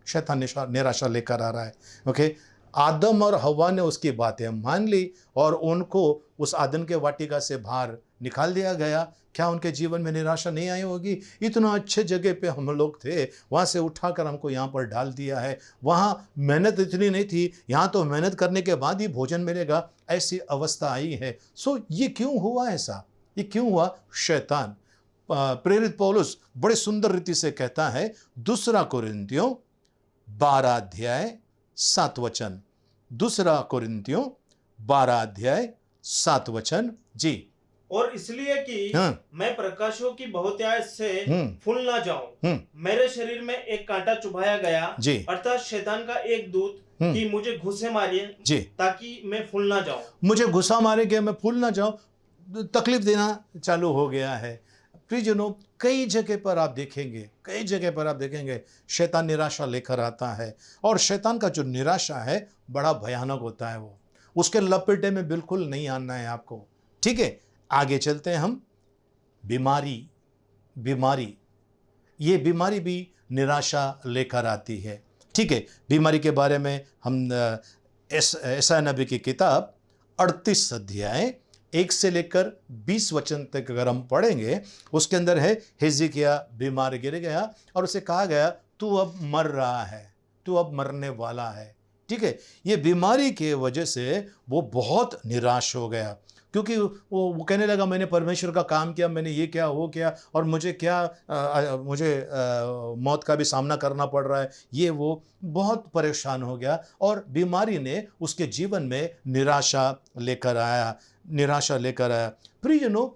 Speaker 1: शैतान निराशा लेकर आ रहा है। ओके, आदम और हवा ने उसकी बातें मान ली और उनको उस आदम के वाटिका से बाहर निकाल दिया गया। क्या उनके जीवन में निराशा नहीं आई होगी? इतना अच्छे जगह पे हम लोग थे, वहाँ से उठाकर हमको यहाँ पर डाल दिया है, वहाँ मेहनत इतनी नहीं थी, यहाँ तो मेहनत करने के बाद ही भोजन मिलेगा, ऐसी अवस्था आई है। सो ये क्यों हुआ ऐसा? ये क्यों हुआ? शैतान। प्रेरित पौलुस बड़े सुंदर रीति से कहता है, 2 कोरिन्थियों 12 अध्याय 7 वचन, 2 कोरिन्थियों 12 अध्याय 7 वचन जी।
Speaker 3: और इसलिए कि मैं प्रकाशों की बहुतायत से फूल ना जाऊं, मेरे शरीर में एक कांटा चुभाया गया, अर्थात शैतान का एक दूत कि मुझे घुसे मारिए जी, ताकि मैं फूल ना जाऊं। मुझे घुसा मारे कि मैं फूल ना जाऊं, तकलीफ देना चालू हो गया है। प्रियजनों, कई जगह पर आप देखेंगे शैतान निराशा लेकर आता है, और शैतान का जो निराशा है बड़ा भयानक होता है। वो उसके लपेटे में बिल्कुल नहीं आना है आपको। ठीक है, आगे चलते हैं हम। बीमारी, ये बीमारी भी निराशा लेकर आती है। ठीक है, बीमारी के बारे में हम यशायाह नबी की किताब 38 अध्याय 1 से लेकर 20 वचन तक अगर हम पढ़ेंगे, उसके अंदर है, हिजकिय्याह बीमार गिर गया और उसे कहा गया तू अब मर रहा है, तू अब मरने वाला है। ठीक है, ये बीमारी के वजह से वो बहुत निराश हो गया, क्योंकि वो कहने लगा मैंने परमेश्वर का काम किया, मैंने ये किया वो किया, और मुझे मौत का भी सामना करना पड़ रहा है, ये वो बहुत परेशान हो गया। और बीमारी ने उसके जीवन में निराशा लेकर आया। प्रियजनों,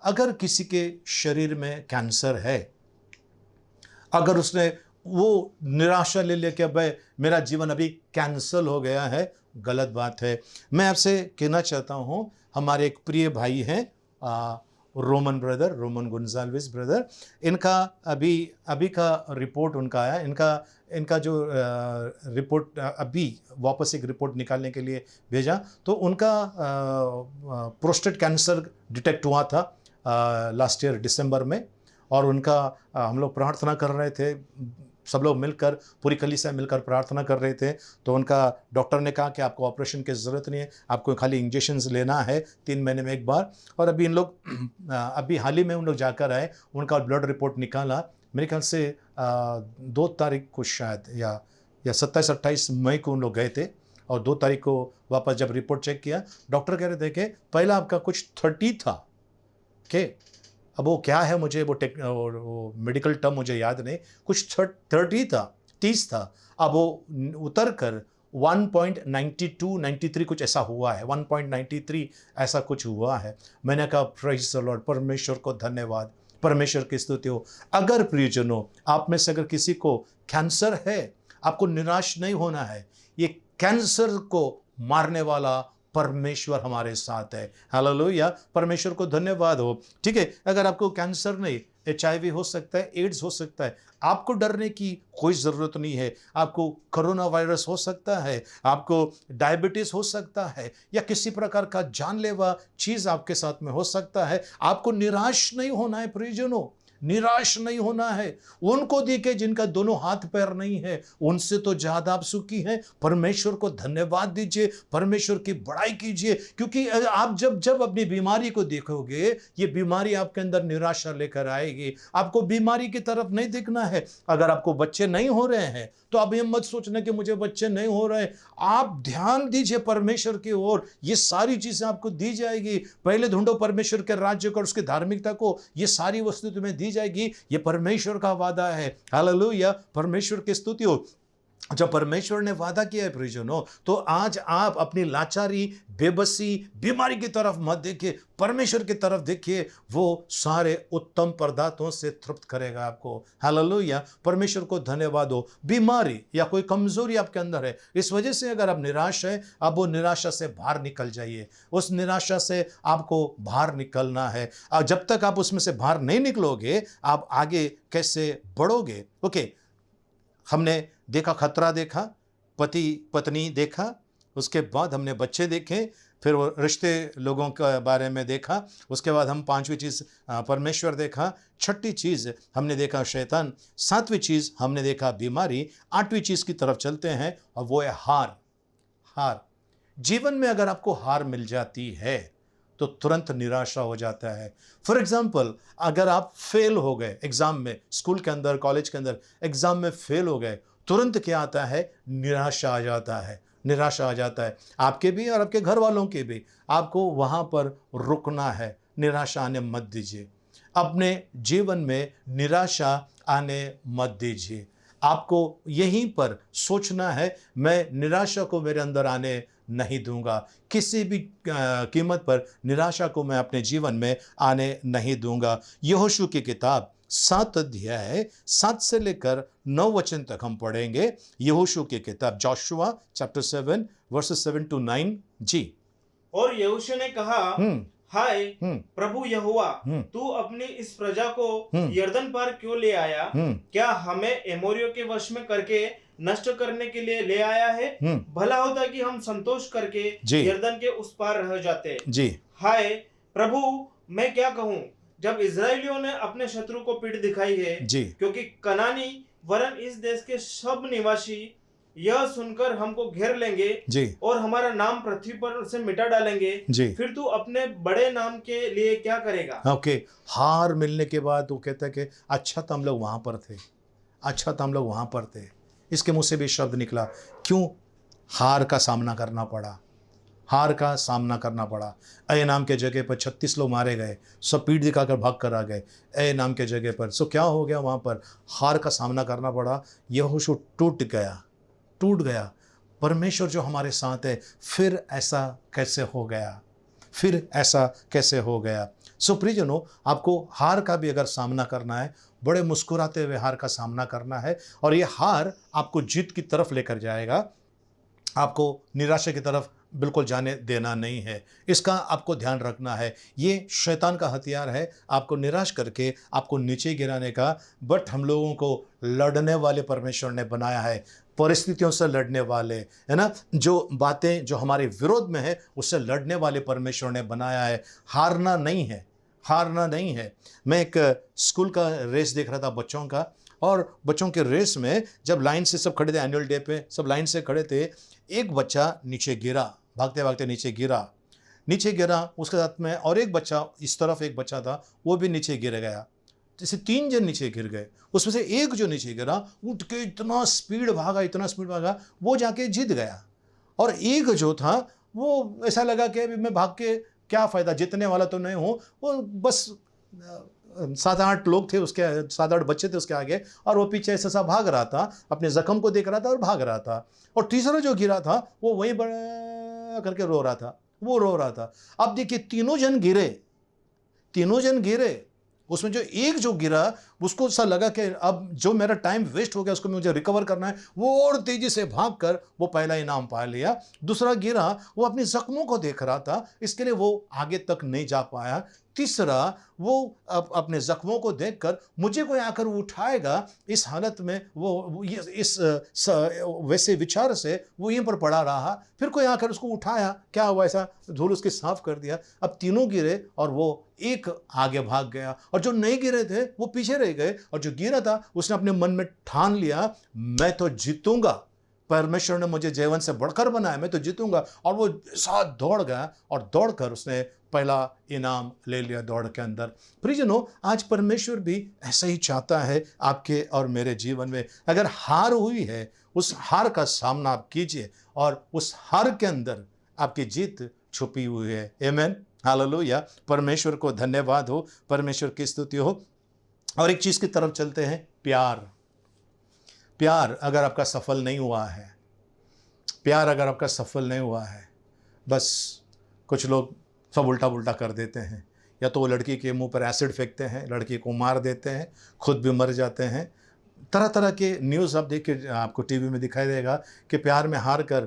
Speaker 3: अगर किसी के शरीर में कैंसर है, अगर उसने वो निराशा ले लिया कि भाई मेरा जीवन अभी कैंसल हो गया है, गलत बात है। मैं आपसे कहना चाहता हूँ, हमारे एक प्रिय भाई हैं रोमन गुंजाल्विस ब्रदर, इनका अभी का रिपोर्ट उनका आया। इनका जो रिपोर्ट अभी वापस एक रिपोर्ट निकालने के लिए भेजा, तो उनका प्रोस्टेट कैंसर डिटेक्ट हुआ था लास्ट ईयर दिसंबर में, और उनका हम लोग प्रार्थना कर रहे थे, सब लोग मिलकर, पूरी कलीसिया मिलकर प्रार्थना कर रहे थे। तो उनका डॉक्टर ने कहा कि आपको ऑपरेशन की ज़रूरत नहीं है, आपको खाली इंजेक्शंस लेना है 3 महीने में एक बार। और अभी इन लोग अभी हाल ही में उन लोग जाकर आए, उनका ब्लड रिपोर्ट निकाला, मेरे ख्याल से 2 तारीख को शायद या 27-28 मई को उन लोग गए थे, और 2 तारीख को वापस जब रिपोर्ट चेक किया, डॉक्टर कह रहे थे कि पहला आपका कुछ 30 था, कि अब वो क्या है मुझे वो मेडिकल टर्म मुझे याद नहीं, कुछ 30 था, अब वो उतर कर 1.92-93 कुछ ऐसा हुआ है, 1.93 ऐसा कुछ हुआ है। मैंने कहा प्रेज़ द लॉर्ड, परमेश्वर को धन्यवाद, परमेश्वर की स्तुति हो। अगर प्रियजनों, आप में से अगर किसी को कैंसर है, आपको निराश नहीं होना है, ये कैंसर को मारने वाला परमेश्वर हमारे साथ है। हालेलुया, परमेश्वर को धन्यवाद हो। ठीक है, अगर आपको कैंसर नहीं, HIV हो सकता है, एड्स हो सकता है, आपको डरने की कोई ज़रूरत नहीं है। आपको कोरोना वायरस हो सकता है, आपको डायबिटीज़ हो सकता है, या किसी प्रकार का जानलेवा चीज़ आपके साथ में हो सकता है। आपको निराश नहीं होना है प्रियजनों, निराश नहीं होना है। उनको देखे जिनका दोनों हाथ पैर नहीं है, उनसे तो ज़्यादा आप सुखी हैं। परमेश्वर को धन्यवाद दीजिए, परमेश्वर की बड़ाई कीजिए, क्योंकि आप जब अपनी बीमारी को देखोगे, ये बीमारी आपके अंदर निराशा लेकर आएगी। आपको बीमारी की तरफ नहीं देखना है। अगर आपको बच्चे नहीं हो रहे हैं, तो आप ये मत सोचना कि मुझे बच्चे नहीं हो रहे। आप ध्यान दीजिए परमेश्वर की ओर, ये सारी चीज़ें आपको दी जाएगी। पहले ढूंढो परमेश्वर के राज्य को और उसकी धार्मिकता को, ये सारी वस्तु तुम्हें दी जाएगी। ये परमेश्वर का वादा है। हालेलुया, परमेश्वर की स्तुति हो। जब परमेश्वर ने वादा किया है प्रियजनों, तो आज आप अपनी लाचारी, बेबसी, बीमारी की तरफ मत देखिए, परमेश्वर की तरफ देखिए। वो सारे उत्तम पदार्थों से तृप्त करेगा आपको। हालेलुया, परमेश्वर को धन्यवाद हो। बीमारी या कोई कमजोरी आपके अंदर है, इस वजह से अगर आप निराश है, आप वो निराशा से बाहर निकल जाइए। उस निराशा से आपको बाहर निकलना है, और जब तक आप उसमें से बाहर नहीं निकलोगे, आप आगे कैसे बढ़ोगे? ओके, हमने देखा, खतरा देखा,
Speaker 1: पति पत्नी देखा, उसके बाद हमने बच्चे देखे, फिर वो रिश्ते लोगों के बारे में देखा, उसके बाद हम पांचवी चीज़ परमेश्वर देखा, छठी चीज़ हमने देखा शैतान, सातवीं चीज़ हमने देखा बीमारी, आठवीं चीज़ की तरफ चलते हैं और वो है हार। हार जीवन में अगर आपको हार मिल जाती है तो तुरंत निराशा हो जाता है। फॉर एग्जाम्पल, अगर आप फेल हो गए एग्ज़ाम में, स्कूल के अंदर कॉलेज के अंदर एग्ज़ाम में फेल हो गए, तुरंत क्या आता है? निराशा आ जाता है। निराशा आ जाता है आपके भी और आपके घर वालों के भी। आपको वहाँ पर रुकना है, निराशा आने मत दीजिए। अपने जीवन में निराशा आने मत दीजिए। आपको यहीं पर सोचना है, मैं निराशा को मेरे अंदर आने नहीं दूंगा, किसी भी कीमत पर निराशा को मैं अपने जीवन में आने नहीं दूंगा। यहोशू की किताब 7 अध्याय 7 से लेकर 9 वचन तक हम पढ़ेंगे। यहोशू की किताब जोशुआ चैप्टर 7 वर्सेस 7 to 9 जी।
Speaker 3: और यहोशू ने कहा, हाय प्रभु यहोवा, तू अपनी इस प्रजा को यरदन पार क्यों ले आया? क्या हमें एमोरियों के वश में करके नष्ट करने के लिए ले आया है? भला होता कि हम संतोष करके यरदन के उस पार रह जाते जी। हाय प्रभु, मैं क्या कहूँ जब इजरायलियों ने अपने शत्रु को पीठ दिखाई है जी, क्योंकि कनानी वरन इस देश के सब निवासी यह सुनकर हमको घेर लेंगे जी, और हमारा नाम पृथ्वी पर से मिटा डालेंगे जी। फिर तू अपने बड़े नाम के लिए क्या करेगा? ओके, हार मिलने के बाद वो कहता है कि अच्छा तो हम लोग वहां पर थे, अच्छा तो हम लोग वहां पर थे। इसके मुंह से भी शब्द निकला, क्यों हार का सामना करना पड़ा? हार का सामना करना पड़ा। ए नाम के जगह पर 36 लोग मारे गए, सब पीठ दिखाकर भाग कर आ गए ए नाम के जगह पर। सो क्या हो गया? वहाँ पर हार का सामना करना पड़ा। यहोशू टूट गया। परमेश्वर जो हमारे साथ है, फिर ऐसा कैसे हो गया? फिर ऐसा कैसे हो गया? सो प्रियजनों, आपको हार का भी अगर सामना करना है, बड़े मुस्कुराते हुए हार का सामना करना है, और ये हार आपको जीत की तरफ लेकर जाएगा, आपको निराशा की तरफ बिल्कुल जाने देना नहीं है। इसका आपको ध्यान रखना है। ये शैतान का हथियार है, आपको निराश करके आपको नीचे गिराने का। बट हम लोगों को लड़ने वाले परमेश्वर ने बनाया है, परिस्थितियों से लड़ने वाले, है ना, जो बातें जो हमारे विरोध में है उससे लड़ने वाले परमेश्वर ने बनाया है। हारना नहीं है, हारना नहीं है। मैं एक स्कूल का रेस देख रहा था बच्चों का, और बच्चों के रेस में जब लाइन से सब खड़े थे, एनुअल डे पे सब लाइन से खड़े थे, एक बच्चा नीचे गिरा, भागते भागते नीचे गिरा, उसके साथ में और एक बच्चा, इस तरफ एक बच्चा था, वो भी नीचे गिर गया। जैसे 3 जन नीचे गिर गए। उसमें से एक जो नीचे गिरा, उठ के इतना स्पीड भागा, वो जाके जीत गया। और एक जो था, वो ऐसा लगा कि अभी मैं भाग के क्या फ़ायदा, जीतने वाला तो नहीं हूँ। वो बस 7-8 लोग थे उसके, 7-8 बच्चे थे उसके आगे, और वो पीछे ऐसा भाग रहा था, अपने जख्म को देख रहा था और भाग रहा था। और तीसरा जो गिरा था, वो वहीं बड़ा करके रो रहा था। अब देखिए, तीनों जन गिरे। उसमें जो एक जो गिरा, उसको ऐसा लगा कि अब जो मेरा टाइम वेस्ट हो गया, उसको मुझे रिकवर करना है। वो और तेजी से भागकर वो पहला इनाम पा लिया। दूसरा गिरा, वो अपने जख्मों को देख रहा था, इसके लिए वो आगे तक नहीं जा पाया। तीसरा, वो अपने जख्मों को देखकर मुझे कोई आकर उठाएगा, इस हालत में वो इस वैसे विचार से वो यहीं पर पड़ा रहा। फिर कोई आकर उसको उठाया, क्या हुआ, ऐसा धूल उसकी साफ कर दिया। अब तीनों गिरे और वो एक आगे भाग गया, और जो नहीं गिरे थे वो पीछे रह गए। और जो गिरा था, उसने अपने मन में ठान लिया, मैं तो जीतूंगा, परमेश्वर ने मुझे जीवन से बढ़कर बनाया, मैं तो जीतूंगा। और वो साथ दौड़ गया, और दौड़कर उसने पहला इनाम ले लिया दौड़ के अंदर। प्रियजनों, आज परमेश्वर भी ऐसा ही चाहता है आपके और मेरे जीवन में। अगर हार हुई है, उस हार का सामना आप कीजिए, और उस हार के अंदर आपकी जीत छुपी हुई है। आमीन, हालेलुया। परमेश्वर को धन्यवाद हो, परमेश्वर की स्तुति हो। और एक चीज़ की तरफ चलते हैं, प्यार अगर आपका सफल नहीं हुआ है, बस कुछ लोग सब उल्टा कर देते हैं। या तो वो लड़की के मुंह पर एसिड फेंकते हैं, लड़की को मार देते हैं, खुद भी मर जाते हैं। तरह तरह के न्यूज़ आप देख के आपको टीवी में दिखाई देगा कि प्यार में हार कर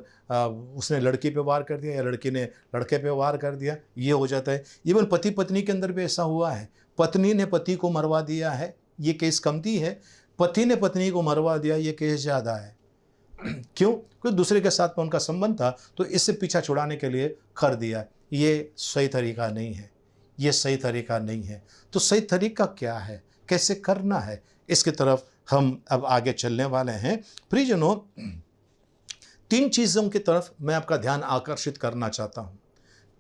Speaker 3: उसने लड़की पे वार कर दिया, या लड़की ने लड़के पे वार कर दिया, ये हो जाता है। इवन पति पत्नी के अंदर भी ऐसा हुआ है, पत्नी ने पति को मरवा दिया है, ये केस कमती है। पति ने पत्नी को मरवा दिया, ये केस ज़्यादा है।
Speaker 1: क्यों? क्योंकि दूसरे के साथ में उनका संबंध था, तो इससे पीछा छुड़ाने के लिए कर दिया। ये सही तरीका नहीं है, ये सही तरीका नहीं है। तो सही तरीका क्या है, कैसे करना है, इसकी तरफ हम अब आगे चलने वाले हैं। प्रियजनों, 3 चीज़ों की तरफ मैं आपका ध्यान आकर्षित करना चाहता हूँ।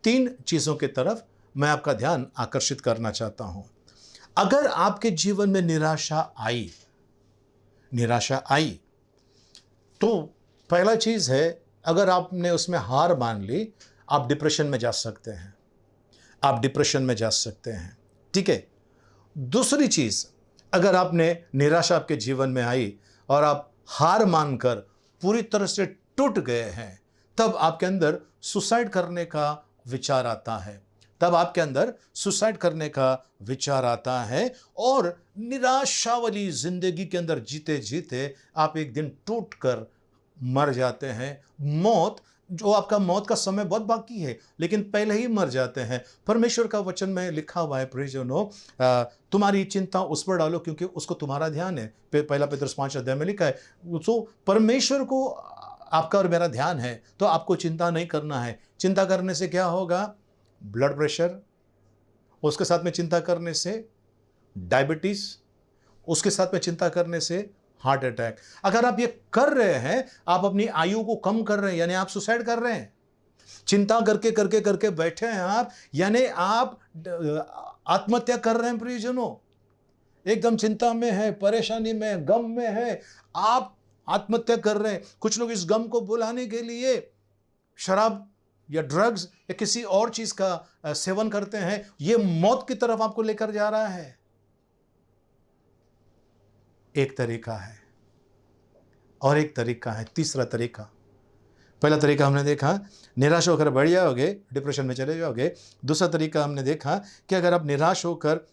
Speaker 1: 3 चीज़ों की तरफ मैं आपका ध्यान आकर्षित करना चाहता हूँ। अगर आपके जीवन में निराशा आई तो पहला चीज़ है, अगर आपने उसमें हार मान ली, आप डिप्रेशन में जा सकते हैं, आप डिप्रेशन में जा सकते हैं, ठीक है। दूसरी चीज़, अगर आपने निराशा आपके जीवन में आई और आप हार मानकर पूरी तरह से टूट गए हैं, तब आपके अंदर सुसाइड करने का विचार आता है, तब आपके अंदर सुसाइड करने का विचार आता है और निराशा वाली जिंदगी के अंदर जीते जीते आप एक दिन टूट कर मर जाते हैं। मौत, जो आपका मौत का समय बहुत बाकी है, लेकिन पहले ही मर जाते हैं। परमेश्वर का वचन में लिखा हुआ है, प्रियजनों, तुम्हारी चिंता उस पर डालो क्योंकि उसको तुम्हारा ध्यान है। पहला पत्रस 5 अध्याय में लिखा है। तो परमेश्वर को आपका और मेरा ध्यान है, तो आपको चिंता नहीं करना है। चिंता करने से क्या होगा? ब्लड प्रेशर, उसके साथ में चिंता करने से डायबिटीज, उसके साथ में चिंता करने से हार्ट अटैक। अगर आप ये कर रहे हैं, आप अपनी आयु को कम कर रहे हैं, यानी आप सुसाइड कर रहे हैं। चिंता करके करके करके बैठे हैं आप, यानी आप आत्महत्या कर रहे हैं। प्रियजनों, एकदम चिंता में है, परेशानी में, गम में है, आप आत्महत्या कर रहे हैं। कुछ लोग इस गम को भुलाने के लिए शराब या ड्रग्स या किसी और चीज का सेवन करते हैं। ये मौत की तरफ आपको लेकर जा रहा है। एक तरीका है, और एक तरीका है, तीसरा तरीका। पहला तरीका हमने देखा, निराश होकर बढ़ जाओगे, डिप्रेशन में चले जाओगे। दूसरा तरीका हमने देखा कि अगर आप निराश होकर,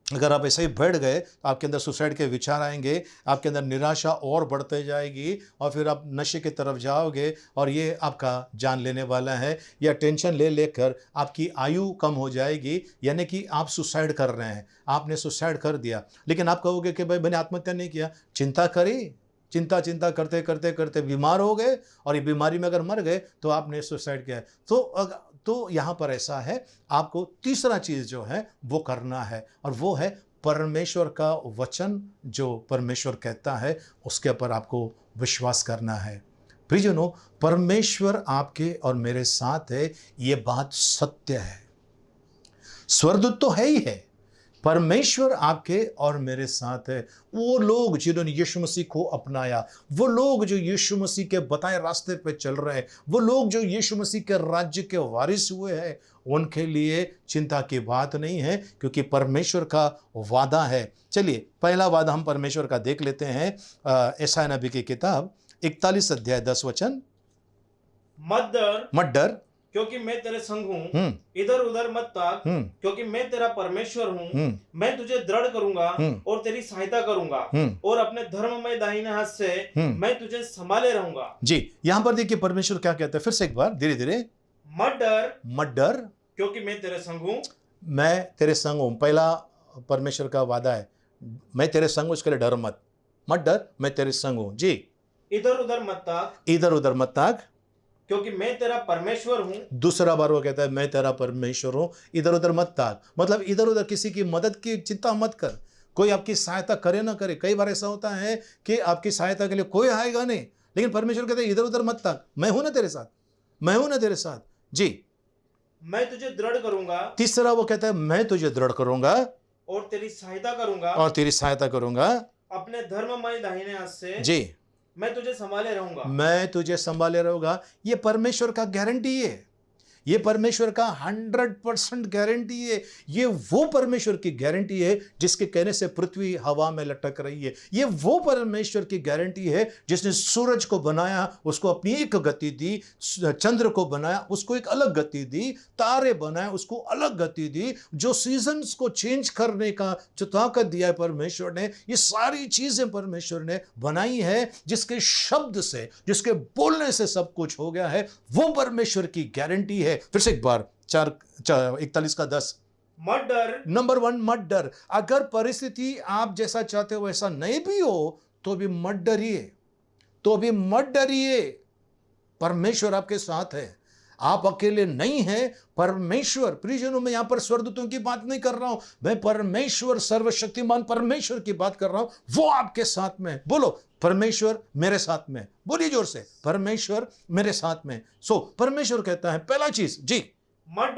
Speaker 1: अगर आप ऐसे ही बैठ गए तो आपके अंदर सुसाइड के विचार आएंगे, आपके अंदर निराशा और बढ़ते जाएगी और फिर आप नशे की तरफ जाओगे और ये आपका जान लेने वाला है। या टेंशन ले लेकर आपकी आयु कम हो जाएगी, यानी कि आप सुसाइड कर रहे हैं, आपने सुसाइड कर दिया। लेकिन आप कहोगे कि भाई मैंने आत्महत्या नहीं किया, चिंता करी, चिंता करते करते करते बीमार हो गए और ये बीमारी में अगर मर गए तो आपने सुसाइड किया है। तो यहाँ पर ऐसा है, आपको तीसरा चीज़ जो है वो करना है, और वो है परमेश्वर का वचन। जो परमेश्वर कहता है उसके ऊपर आपको विश्वास करना है। प्रियजनों, परमेश्वर आपके और मेरे साथ है, ये बात सत्य है। स्वर्गदूत तो है ही है, परमेश्वर आपके और मेरे साथ है। वो लोग जिन्होंने यीशु मसीह को अपनाया, वो लोग जो यीशु मसीह के बताए रास्ते पे चल रहे हैं, वो लोग जो यीशु मसीह के राज्य के वारिस हुए हैं, उनके लिए चिंता की बात नहीं है, क्योंकि परमेश्वर का वादा है। चलिए पहला वादा हम परमेश्वर का देख लेते हैं। यशायाह नबी की किताब 41 अध्याय 10 वचन। मत डर
Speaker 3: क्योंकि मैं तेरे संग हूँ, इधर उधर मत ताक, क्योंकि मैं तेरा परमेश्वर हूँ। मैं तुझे दृढ़ करूंगा और तेरी सहायता करूंगा, और अपने धर्ममय दाहिने हाथ से मैं तुझे संभाले रहूंगा।
Speaker 1: जी, यहाँ पर देखिए परमेश्वर क्या कहता है, फिर से एक बार धीरे धीरे।
Speaker 3: मत डर
Speaker 1: क्योंकि
Speaker 3: मैं तेरे संग हूँ,
Speaker 1: मैं तेरे संग हूँ। पहला परमेश्वर का वादा है, मैं तेरे संग हूँ, इसके लिए डर मत डर, मैं तेरे संग हूँ। जी,
Speaker 3: इधर उधर मत ताक, क्योंकि मैं तेरा परमेश्वर हूँ।
Speaker 1: दूसरा बार वो कहता है मैं तेरा परमेश्वर हूँ, इधर उधर मत ताक। मतलब इधर उधर किसी की मदद की चिंता मत कर, कोई आपकी सहायता करे ना करे। कई बार ऐसा होता है कि आपकी सहायता के लिए कोई आएगा नहीं, लेकिन परमेश्वर कहते हैं इधर उधर मत ताक, मैं हूं ना तेरे साथ, मैं हूं ना तेरे साथ। जी,
Speaker 3: मैं तुझे दृढ़ करूंगा।
Speaker 1: तीसरा वो कहता है मैं तुझे दृढ़ करूंगा
Speaker 3: और तेरी सहायता करूंगा, अपने धर्ममय दाहिने हाथ से।
Speaker 1: जी,
Speaker 3: मैं तुझे संभाले रहूंगा,
Speaker 1: मैं तुझे संभाले रहूंगा। ये परमेश्वर का गारंटी है, ये परमेश्वर का 100% गारंटी है। ये वो परमेश्वर की गारंटी है जिसके कहने से पृथ्वी हवा में लटक रही है। ये वो परमेश्वर की गारंटी है जिसने सूरज को बनाया, उसको अपनी एक गति दी, चंद्र को बनाया, उसको एक अलग गति दी, तारे बनाए, उसको अलग गति दी, जो सीजन्स को चेंज करने का जो ताकत दिया है परमेश्वर ने। ये सारी चीजें परमेश्वर ने बनाई है, जिसके शब्द से, जिसके बोलने से सब कुछ हो गया है। वो परमेश्वर की गारंटी है। फिर से एक बार 41 का 10।
Speaker 3: मत डर।
Speaker 1: नंबर 1, मत डर। अगर परिस्थिति आप जैसा चाहते हो वैसा नहीं भी हो तो भी मत डरिए,
Speaker 4: तो भी मत डरिए, परमेश्वर आपके साथ है, आप अकेले नहीं हैं। परमेश्वर, प्रियजनों, मैं यहां पर स्वर्गदूतों की बात नहीं कर रहा हूं, मैं परमेश्वर, सर्वशक्तिमान परमेश्वर की बात कर रहा हूं। वो आपके साथ में। बोलो, परमेश्वर मेरे साथ में। बोलिए जोर से, परमेश्वर मेरे साथ में। सो परमेश्वर कहता है पहला चीज, जी, मत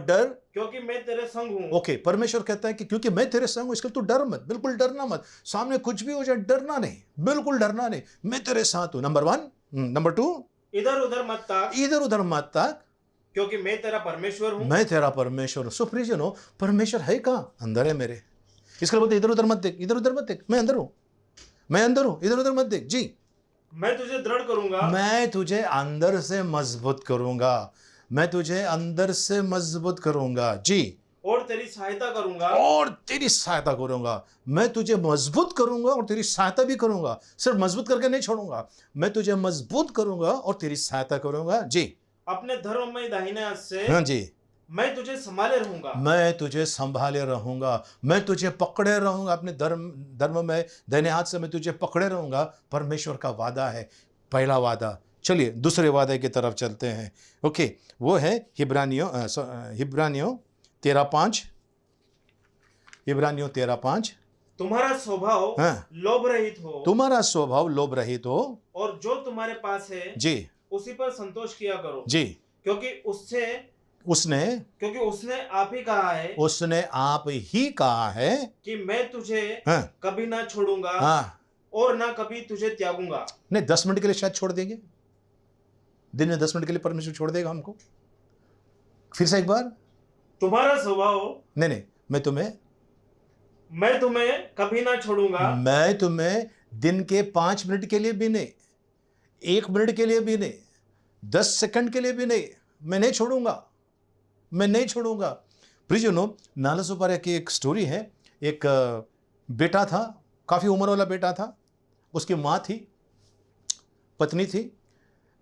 Speaker 4: डर,
Speaker 3: क्योंकि मैं तेरे संग हूं।
Speaker 4: ओके, परमेश्वर कहता है कि क्योंकि मैं तेरे संग हूं, इसके तू डर मत, बिल्कुल डरना मत। सामने कुछ भी हो जाए डरना नहीं, बिल्कुल डरना नहीं, मैं तेरे साथ हूं। नंबर 1। नंबर 2,
Speaker 3: इधर उधर मत ताक,
Speaker 4: इधर उधर मत ताक,
Speaker 3: क्योंकि मैं तेरा परमेश्वर हूं।
Speaker 4: मैं तेरा परमेश्वर हूं। सो प्रियजनों, परमेश्वर है कहां? अंदर है मेरे। इसके लिए बोलते इधर उधर मत देख, इधर उधर मत देख, मैं अंदर हूं, मैं अंदर हूं, इधर उधर मत देख। जी,
Speaker 3: मैं तुझे दृढ़ करूंगा,
Speaker 4: मैं तुझे अंदर से मजबूत करूंगा, मैं तुझे अंदर से मजबूत करूंगा। जी,
Speaker 3: और तेरी सहायता करूंगा,
Speaker 4: और तेरी सहायता करूंगा। मैं तुझे मजबूत करूंगा और तेरी सहायता भी करूंगा। सिर्फ मजबूत करके नहीं छोड़ूंगा, मैं तुझे मजबूत करूंगा और तेरी सहायता करूंगा। जी,
Speaker 3: अपने धर्ममय दाहिने हाथ से
Speaker 4: हाँ जी,
Speaker 3: मैं तुझे संभाले रहूंगा,
Speaker 4: मैं तुझे संभाले रहूंगा, मैं तुझे पकड़े रहूंगा। अपने धर्म में दाहिने हाथ से मैं तुझे पकड़े रहूंगा। परमेश्वर का वादा है, पहला वादा। चलिए दूसरे वादे की तरफ चलते हैं। ओके, वो है हिब्रानियों 13:5। इब्रानियों 13:5।
Speaker 3: तुम्हारा स्वभाव
Speaker 4: हाँ।
Speaker 3: लोभ रहित हो,
Speaker 4: तुम्हारा स्वभाव लोभ रहित हो,
Speaker 3: और जो तुम्हारे पास है
Speaker 4: जी
Speaker 3: उसी पर संतोष किया करो,
Speaker 4: जी,
Speaker 3: क्योंकि उसने आप ही कहा है,
Speaker 4: उसने आप ही कहा है
Speaker 3: कि मैं तुझे
Speaker 4: हाँ,
Speaker 3: कभी ना छोड़ूंगा
Speaker 4: हाँ।
Speaker 3: और ना कभी तुझे त्यागूंगा।
Speaker 4: नहीं, 10 मिनट के लिए शायद छोड़ देंगे, दिन में 10 मिनट के लिए परमेश्वर छोड़ देगा हमको। फिर से एक बार,
Speaker 3: तुम्हारा स्वभाव,
Speaker 4: नहीं, मैं
Speaker 3: तुम्हें कभी ना छोड़ूंगा,
Speaker 4: मैं तुम्हें दिन के 5 मिनट के लिए भी नहीं, 1 मिनट के लिए भी नहीं, 10 सेकंड के लिए भी नहीं, मैं नहीं छोड़ूंगा, मैं नहीं छोड़ूंगा। प्रियजनों, नालासोपारा की एक स्टोरी है। एक बेटा था, काफ़ी उम्र वाला बेटा था, उसकी माँ थी, पत्नी थी,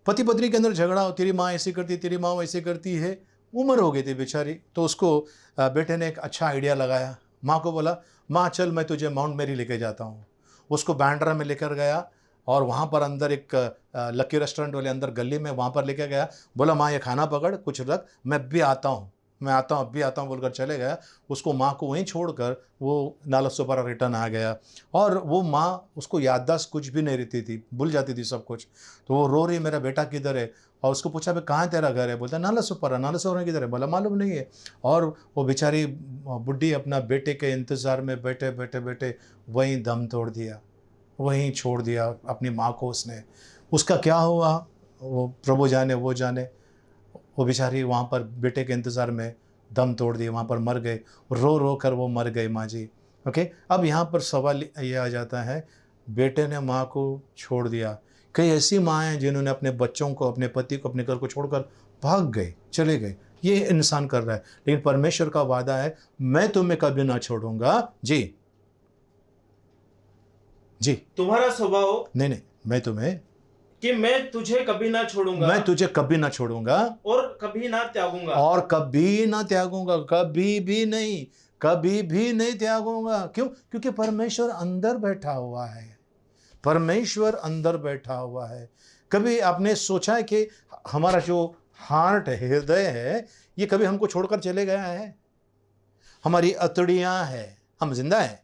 Speaker 4: पति पत्नी के अंदर झगड़ा हो, तेरी माँ ऐसी करती, तेरी माँ वैसे करती है, उम्र हो गई थी बेचारी। तो उसको बेटे ने एक अच्छा आइडिया लगाया, माँ को बोला, माँ चल मैं तुझे माउंट मैरी लेके जाता हूँ। उसको बैंड्रा में लेकर गया और वहाँ पर अंदर एक लकी रेस्टोरेंट वाले अंदर गली में वहाँ पर लेकर गया। बोला, माँ ये खाना पकड़, कुछ रख, मैं भी आता हूँ, अभी आता हूँ बोलकर चले गया। उसको माँ को वहीं छोड़कर वो नालासोपारा रिटर्न आ गया। और वो माँ, उसको याददाश्त कुछ भी नहीं रहती थी, भूल जाती थी सब कुछ। तो वो रो रही, मेरा बेटा किधर है? और उसको पूछा, भाई कहाँ तेरा घर है? बोलता नालासोपारा किधर है? बोला मालूम नहीं है। और वो बेचारी बुढ़ी अपना बेटे के इंतज़ार में बैठे बैठे बैठे वहीं दम तोड़ दिया, वहीं छोड़ दिया अपनी माँ को उसने। उसका क्या हुआ वो प्रभु जाने, वो जाने। वो बेचारी वहाँ पर बेटे के इंतज़ार में दम तोड़ दिए, वहाँ पर मर गए, रो रो कर वो मर गए माँ जी। ओके, अब यहाँ पर सवाल ये आ जाता है, बेटे ने माँ को छोड़ दिया। कई ऐसी माँ हैं जिन्होंने अपने बच्चों को, अपने पति को, अपने घर को छोड़कर भाग गए, चले गए। ये इंसान कर रहा है, लेकिन परमेश्वर का वादा है, मैं तुम्हें कभी ना छोड़ूंगा। जी जी,
Speaker 3: तुम्हारा स्वभाव,
Speaker 4: नहीं,
Speaker 3: मैं तुझे कभी ना छोड़ूंगा,
Speaker 4: मैं तुझे कभी ना छोड़ूंगा
Speaker 3: और कभी ना त्यागूंगा,
Speaker 4: और कभी ना त्यागूंगा, कभी भी नहीं त्यागूंगा। क्यों? क्योंकि परमेश्वर अंदर बैठा हुआ है, परमेश्वर अंदर बैठा हुआ है। कभी आपने सोचा है कि हमारा जो हार्ट है, हृदय है, ये कभी हमको छोड़कर चले गया है? हमारी अतड़ियां हैं, हम जिंदा हैं,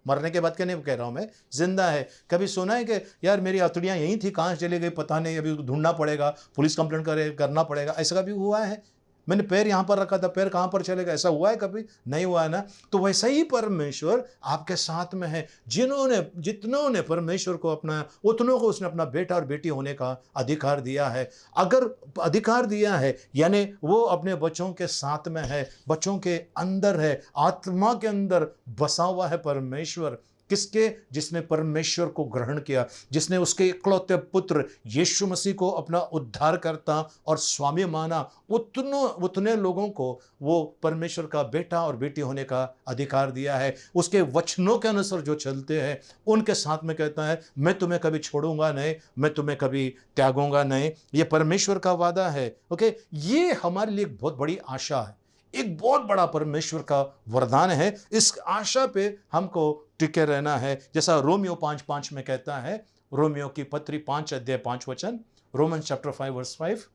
Speaker 4: मरने के बाद क्या नहीं कह रहा हूं मैं, जिंदा है। कभी सुना है कि यार मेरी अतड़ियां यहीं थी, कहाँ चली गई पता नहीं, अभी ढूंढना पड़ेगा, पुलिस कंप्लेंट करना पड़ेगा? ऐसा कभी हुआ है? मैंने पैर यहाँ पर रखा था, पैर कहाँ पर चलेगा? ऐसा हुआ है कभी? नहीं हुआ है ना। तो वैसा ही परमेश्वर आपके साथ में है। जितनों ने परमेश्वर को अपना, उतनों को उसने अपना बेटा और बेटी होने का अधिकार दिया है। अगर अधिकार दिया है यानी वो अपने बच्चों के साथ में है, बच्चों के अंदर है, आत्मा के अंदर बसा हुआ है परमेश्वर। किसके? जिसने परमेश्वर को ग्रहण किया, जिसने उसके इकलौते पुत्र यीशु मसीह को अपना उद्धारकर्ता और स्वामी माना, उतने लोगों को वो परमेश्वर का बेटा और बेटी होने का अधिकार दिया है। उसके वचनों के अनुसार जो चलते हैं उनके साथ में कहता है, मैं तुम्हें कभी छोड़ूंगा नहीं, मैं तुम्हें कभी त्यागूंगा नहीं। ये परमेश्वर का वादा है। ओके, ये हमारे लिए एक बहुत बड़ी आशा है, एक बहुत बड़ा परमेश्वर का वरदान है। इस आशा पे हमको टिके रहना है। जैसा रोमियो 5:5 में कहता है, रोमियो की पत्री 5 अध्याय 5 वचन, रोमन चैप्टर 5 वर्स 5।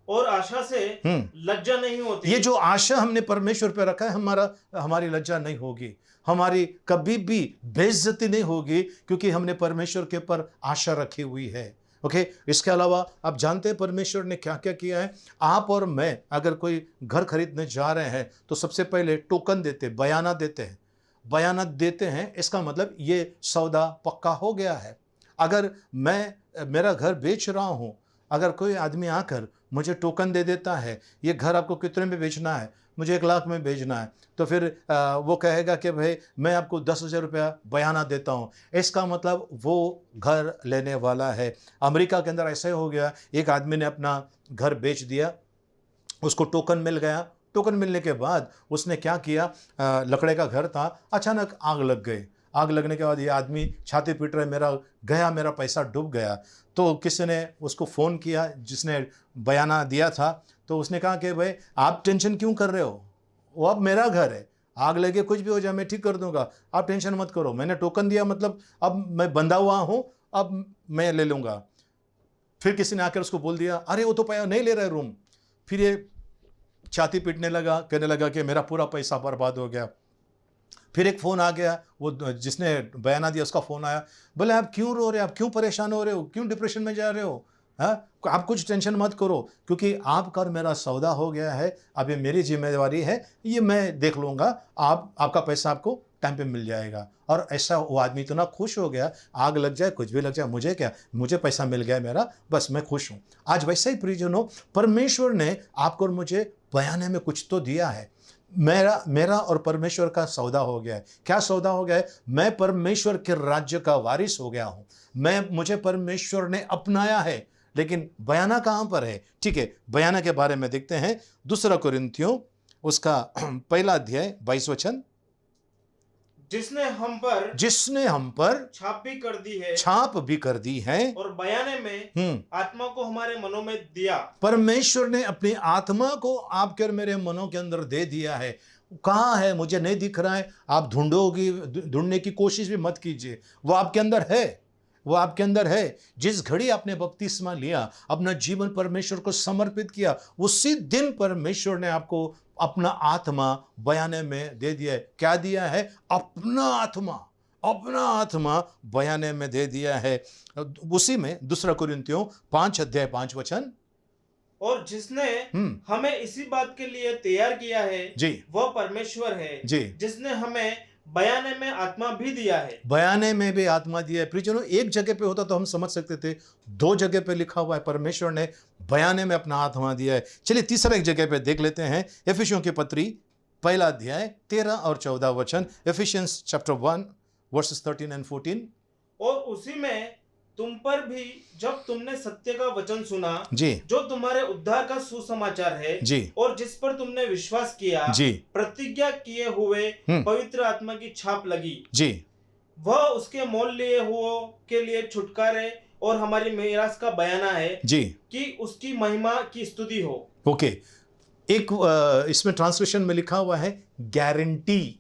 Speaker 3: और आशा से लज्जा नहीं होती।
Speaker 4: ये जो आशा हमने परमेश्वर पे रखा है, हमारी लज्जा नहीं होगी, हमारी कभी भी बेइज्जती नहीं होगी, क्योंकि हमने परमेश्वर के ऊपर आशा रखी हुई है। ओके, इसके अलावा आप जानते हैं परमेश्वर ने क्या क्या किया है। आप और मैं अगर कोई घर खरीदने जा रहे हैं तो सबसे पहले टोकन देते, बयाना देते हैं। बयाना देते हैं, इसका मतलब ये सौदा पक्का हो गया है। अगर मैं मेरा घर बेच रहा हूं, अगर कोई आदमी आकर मुझे टोकन दे देता है, ये घर आपको कितने में बेचना है, मुझे 1 लाख में बेचना है, तो फिर वो कहेगा कि भाई मैं आपको 10,000 रुपया बयाना देता हूँ, इसका मतलब वो घर लेने वाला है। अमेरिका के अंदर ऐसे हो गया, एक आदमी ने अपना घर बेच दिया, उसको टोकन मिल गया। टोकन मिलने के बाद उसने क्या किया, लकड़े का घर था, अचानक आग लग गई। आग लगने के बाद ये आदमी छाती पीट रहा, मेरा पैसा डूब गया। तो किसी ने उसको फ़ोन किया, जिसने बयाना दिया था, तो उसने कहा कि भाई आप टेंशन क्यों कर रहे हो, वो अब मेरा घर है, आग लगे कुछ भी हो जाए मैं ठीक कर दूंगा, आप टेंशन मत करो, मैंने टोकन दिया, मतलब अब मैं बंधा हुआ हूँ, अब मैं ले लूँगा। फिर किसी ने आकर उसको बोल दिया, अरे वो तो पैसा नहीं ले रहा है रूम। फिर ये छाती पीटने लगा, कहने लगा कि मेरा पूरा पैसा बर्बाद हो गया। फिर एक फ़ोन आ गया, वो जिसने बयाना दिया उसका फ़ोन आया, बोले आप क्यों रो रहे हो, आप क्यों परेशान हो रहे हो, क्यों डिप्रेशन में जा रहे हो, हाँ आप कुछ टेंशन मत करो, क्योंकि आपका और मेरा सौदा हो गया है, अब ये मेरी जिम्मेदारी है, ये मैं देख लूँगा, आपका पैसा आपको टाइम पे मिल जाएगा। और ऐसा वो आदमी इतना खुश हो गया, आग लग जाए कुछ भी लग जाए, मुझे क्या, मुझे पैसा मिल गया मेरा, बस मैं खुश हूँ। आज वैसे ही प्रियजनों, परमेश्वर ने आपको और मुझे बयाने में कुछ तो दिया है। मेरा और परमेश्वर का सौदा हो गया है। क्या सौदा हो गया है? मैं परमेश्वर के राज्य का वारिस हो गया हूं। मुझे परमेश्वर ने अपनाया है। लेकिन बयाना कहां पर है? ठीक है, बयाना के बारे में देखते हैं। 2 कुरिन्थियों उसका 1 अध्याय 22 वचन,
Speaker 3: जिसने हम पर छाप भी कर दी है और बयाने में आत्मा को हमारे मनों में दिया।
Speaker 4: परमेश्वर ने अपनी आत्मा को आपके और मेरे मनों के अंदर दे दिया है। कहाँ है? मुझे नहीं दिख रहा है, आप ढूंढने की कोशिश भी मत कीजिए, वो आपके अंदर है, वो आपके अंदर है। जिस घड़ी आपने बपतिस्मा लिया, अपना जीवन परमेश्वर को समर्पित किया, उसी दिन परमेश्वर ने आपको अपना आत्मा बयाने में दे दिया है। क्या दिया है? अपना आत्मा बयाने में दे दिया है। उसी में 2 कुरिन्थियों 5 अध्याय 5 वचन,
Speaker 3: और जिसने हमें इसी बात के लिए तैयार किया है
Speaker 4: जी,
Speaker 3: वह परमेश्वर है
Speaker 4: जी,
Speaker 3: जिसने हमें बयाने में आत्मा भी दिया है।
Speaker 4: बयाने में भी आत्मा दिया है। प्रियजनों, एक जगह पे होता तो हम समझ सकते थे, 2 जगह पे लिखा हुआ है परमेश्वर ने बयाने में अपना आत्मा दिया है। चलिए तीसरा एक जगह पे देख लेते हैं। एफिसियों की पत्री 1 अध्याय 13 और 14 वचन, एफिशियंस चैप्टर 1 वर्सेस 13 एंड 14।
Speaker 3: और उसी में तुम पर भी जब तुमने सत्य का वचन सुना
Speaker 4: जी,
Speaker 3: जो तुम्हारे उद्धार का सुसमाचार है
Speaker 4: जी,
Speaker 3: और जिस पर तुमने विश्वास किया,
Speaker 4: जी,
Speaker 3: प्रतिज्ञा किए हुए पवित्र आत्मा की छाप लगी,
Speaker 4: जी,
Speaker 3: वह उसके मोल लिए हुओं के लिए छुटकारे और हमारी मीरास का बयाना है
Speaker 4: जी,
Speaker 3: कि उसकी महिमा की स्तुति हो।
Speaker 4: ओके, एक इसमें ट्रांसलेशन में लिखा हुआ है गारंटी,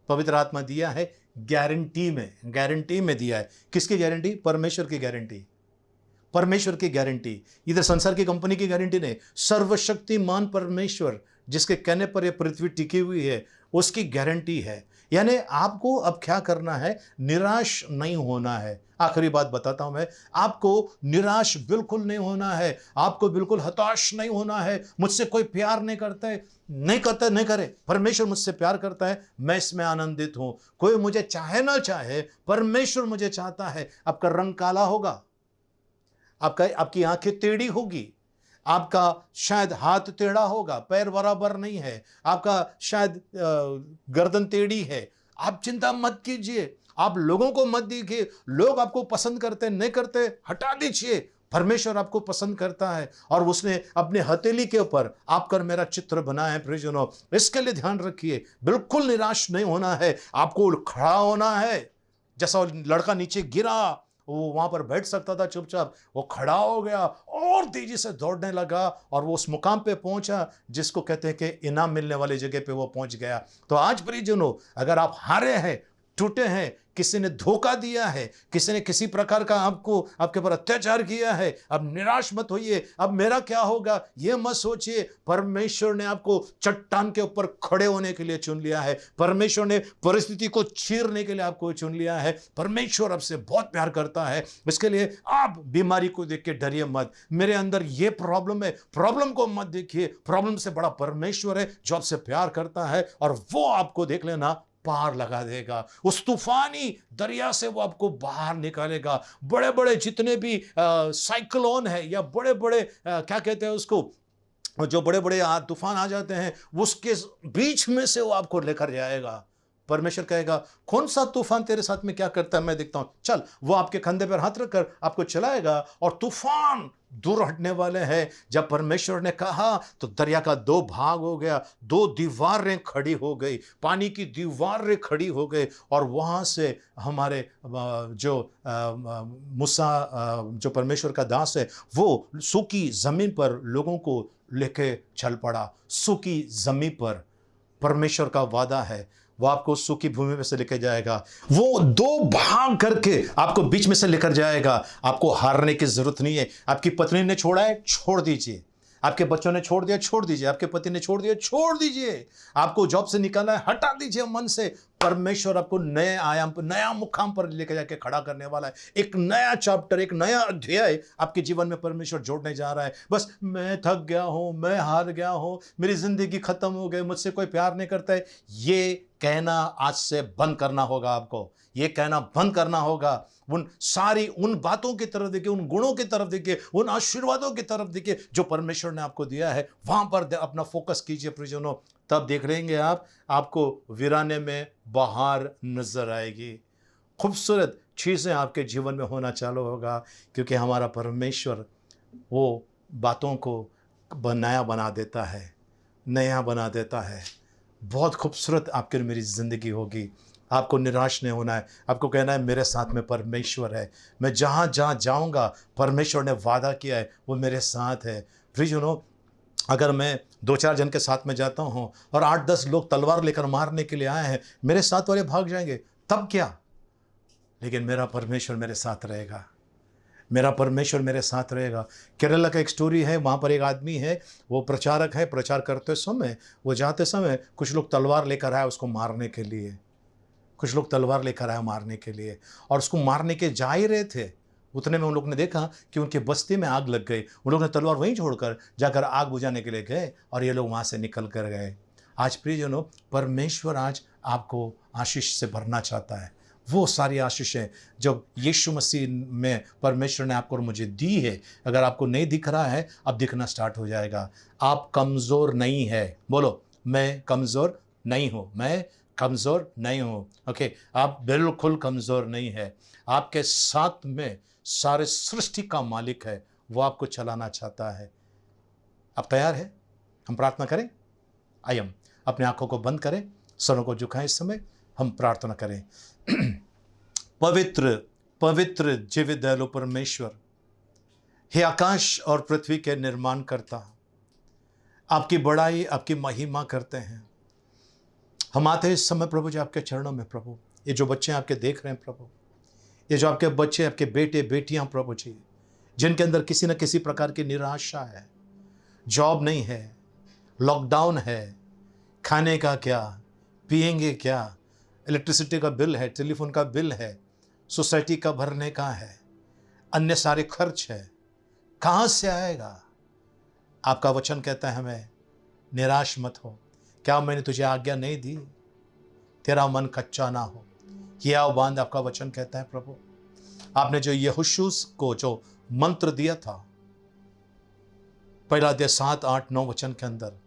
Speaker 4: पवित्र आत्मा दिया है गारंटी में दिया है। किसकी गारंटी? परमेश्वर की गारंटी, परमेश्वर की गारंटी। इधर संसार की कंपनी की गारंटी नहीं, सर्वशक्तिमान परमेश्वर जिसके कहने पर यह पृथ्वी टिकी हुई है, उसकी गारंटी है। यानी आपको अब क्या करना है? निराश नहीं होना है। आखिरी बात बताता हूं मैं, आपको निराश बिल्कुल नहीं होना है, आपको बिल्कुल हताश नहीं होना है। मुझसे कोई प्यार नहीं करता है, नहीं करे, परमेश्वर मुझसे प्यार करता है, मैं इसमें आनंदित हूं। कोई मुझे चाहे ना चाहे, परमेश्वर मुझे चाहता है। आपका रंग काला होगा, आपकी आंखें टेढ़ी होगी, आपका शायद हाथ टेढ़ा होगा, पैर बराबर नहीं है, आपका शायद गर्दन टेढ़ी है, आप चिंता मत कीजिए, आप लोगों को मत देखिए। लोग आपको पसंद करते नहीं करते, हटा दीजिए। परमेश्वर आपको पसंद करता है और उसने अपने हथेली के ऊपर आपका और मेरा चित्र बनाया है। प्रियजनों, इसके लिए ध्यान रखिए, बिल्कुल निराश नहीं होना है, आपको खड़ा होना है। जैसा लड़का नीचे गिरा, वो वहां पर बैठ सकता था चुपचाप, वो खड़ा हो गया और तेजी से दौड़ने लगा और वो उस मुकाम पे पहुंचा जिसको कहते हैं कि इनाम मिलने वाली जगह पे वो पहुंच गया। तो आज प्रियजनों, अगर आप हारे हैं, टूटे हैं, किसी ने धोखा दिया है, किसी ने किसी प्रकार का आपके ऊपर अत्याचार किया है, अब निराश मत होइए। अब मेरा क्या होगा ये मत सोचिए। परमेश्वर ने आपको चट्टान के ऊपर खड़े होने के लिए चुन लिया है। परमेश्वर ने परिस्थिति को चीरने के लिए आपको चुन लिया है। परमेश्वर आपसे बहुत प्यार करता है। इसके लिए आप बीमारी को देख के डरिए मत। मेरे अंदर ये प्रॉब्लम है, प्रॉब्लम को मत देखिए। प्रॉब्लम से बड़ा परमेश्वर है जो आपसे प्यार करता है, और वो आपको देख लेना पार लगा देगा। उस तूफानी दरिया से वो आपको बाहर निकालेगा। बड़े बड़े जितने भी साइक्लोन है या बड़े बड़े क्या कहते हैं उसको, जो बड़े बड़े तूफान आ जाते हैं, उसके बीच में से वो आपको लेकर जाएगा। परमेश्वर कहेगा कौन सा तूफान तेरे साथ में क्या करता है मैं देखता हूं, चल। वो आपके कंधे पर हाथ रखकर आपको चलाएगा और तूफान दूर हटने वाले हैं। जब परमेश्वर ने कहा तो दरिया का 2 भाग हो गया, 2 दीवारें खड़ी हो गई, पानी की दीवारें खड़ी हो गई, और वहां से हमारे जो मूसा जो परमेश्वर का दास है, वो सूखी जमीन पर लोगों को लेके चल पड़ा। सूखी जमीन पर परमेश्वर का वादा है, वो आपको सूखी भूमि में से लेकर जाएगा। वो 2 भाग करके आपको बीच में से लेकर जाएगा। आपको हारने की जरूरत नहीं है। आपकी पत्नी ने छोड़ा है, छोड़ दीजिए। आपके बच्चों ने छोड़ दिया, छोड़ दीजिए। आपके पति ने छोड़ दिया, छोड़ दीजिए। आपको जॉब से निकालना है, हटा दीजिए मन से। परमेश्वर आपको नए आयाम पर, नया मुकाम पर लेकर जाके खड़ा करने वाला है। एक नया चैप्टर, एक नया अध्याय आपके जीवन में परमेश्वर जोड़ने जा रहा है। बस मैं थक गया हूं, मैं हार गया हूं, मेरी जिंदगी खत्म हो गई, मुझसे कोई प्यार नहीं करता है, ये कहना आज से बंद करना होगा। आपको ये कहना बंद करना होगा। उन बातों की तरफ देखिए, उन गुणों की तरफ देखिए, उन आशीर्वादों की तरफ देखिए जो परमेश्वर ने आपको दिया है। वहां पर अपना फोकस कीजिए प्रियजनों। तब देख लेंगे आपको वीराने में बहार नजर आएगी। खूबसूरत चीजें आपके जीवन में होना चालू होगा, क्योंकि हमारा परमेश्वर वो बातों को नया बना देता है, नया बना देता है। बहुत खूबसूरत आपके मेरी ज़िंदगी होगी। आपको निराश नहीं होना है। आपको कहना है मेरे साथ में परमेश्वर है। मैं जहाँ जहाँ जाऊँगा परमेश्वर ने वादा किया है वो मेरे साथ है। प्रियजनों, अगर मैं 2-4 जन के साथ में जाता हूँ और 8-10 लोग तलवार लेकर मारने के लिए आए हैं, मेरे साथ वाले भाग जाएंगे, तब क्या? लेकिन मेरा परमेश्वर मेरे साथ रहेगा। मेरा परमेश्वर मेरे साथ रहेगा। केरला का एक स्टोरी है, वहाँ पर एक आदमी है, वो प्रचारक है। प्रचार करते समय, वो जाते समय कुछ लोग तलवार लेकर आए उसको मारने के लिए। कुछ लोग तलवार लेकर आए मारने के लिए, और उसको मारने के जा ही रहे थे। उतने में उन लोग ने देखा कि उनके बस्ती में आग लग गई। उन लोगों ने तलवार वहीं छोड़कर जाकर आग बुझाने के लिए गए, और ये लोग वहाँ से निकल कर गए। आज प्रियजनों, परमेश्वर आज आपको आशीष से भरना चाहता है। वो सारी आशीषें जो यीशु मसीह में परमेश्वर ने आपको और मुझे दी है, अगर आपको नहीं दिख रहा है, अब दिखना स्टार्ट हो जाएगा। आप कमज़ोर नहीं है। बोलो, मैं कमज़ोर नहीं हूँ, मैं कमज़ोर नहीं हूँ। ओके, आप बिल्कुल कमज़ोर नहीं है। आपके साथ में सारे सृष्टि का मालिक है, वो आपको चलाना चाहता है। आप तैयार है? हम प्रार्थना करें। आइए हम अपने आंखों को बंद करें, सरों को झुकाएं। इस समय हम प्रार्थना करें। पवित्र पवित्र जीवित दयालु परमेश्वर, हे आकाश और पृथ्वी के निर्माण करता, आपकी बड़ाई, आपकी महिमा करते हैं। हम आते हैं इस समय प्रभु जी आपके चरणों में। प्रभु, ये जो बच्चे आपके देख रहे हैं प्रभु, ये जो आपके बच्चे, आपके बेटे बेटियां प्रभु जी, जिनके अंदर किसी न किसी प्रकार की निराशा है, जॉब नहीं है, लॉकडाउन है, खाने का क्या, पिएंगे क्या, इलेक्ट्रिसिटी का बिल है, टेलीफोन का बिल है, सोसाइटी का भरने का है, अन्य सारे खर्च है, कहाँ से आएगा? आपका वचन कहता है हमें, निराश मत हो। क्या मैंने तुझे आज्ञा नहीं दी? तेरा मन कच्चा ना हो। ये आओ बांध, आपका वचन कहता है प्रभु। आपने जो यहोशू को जो मंत्र दिया था, पहला अध्याय 7, 8, 9 वचन के अंदर,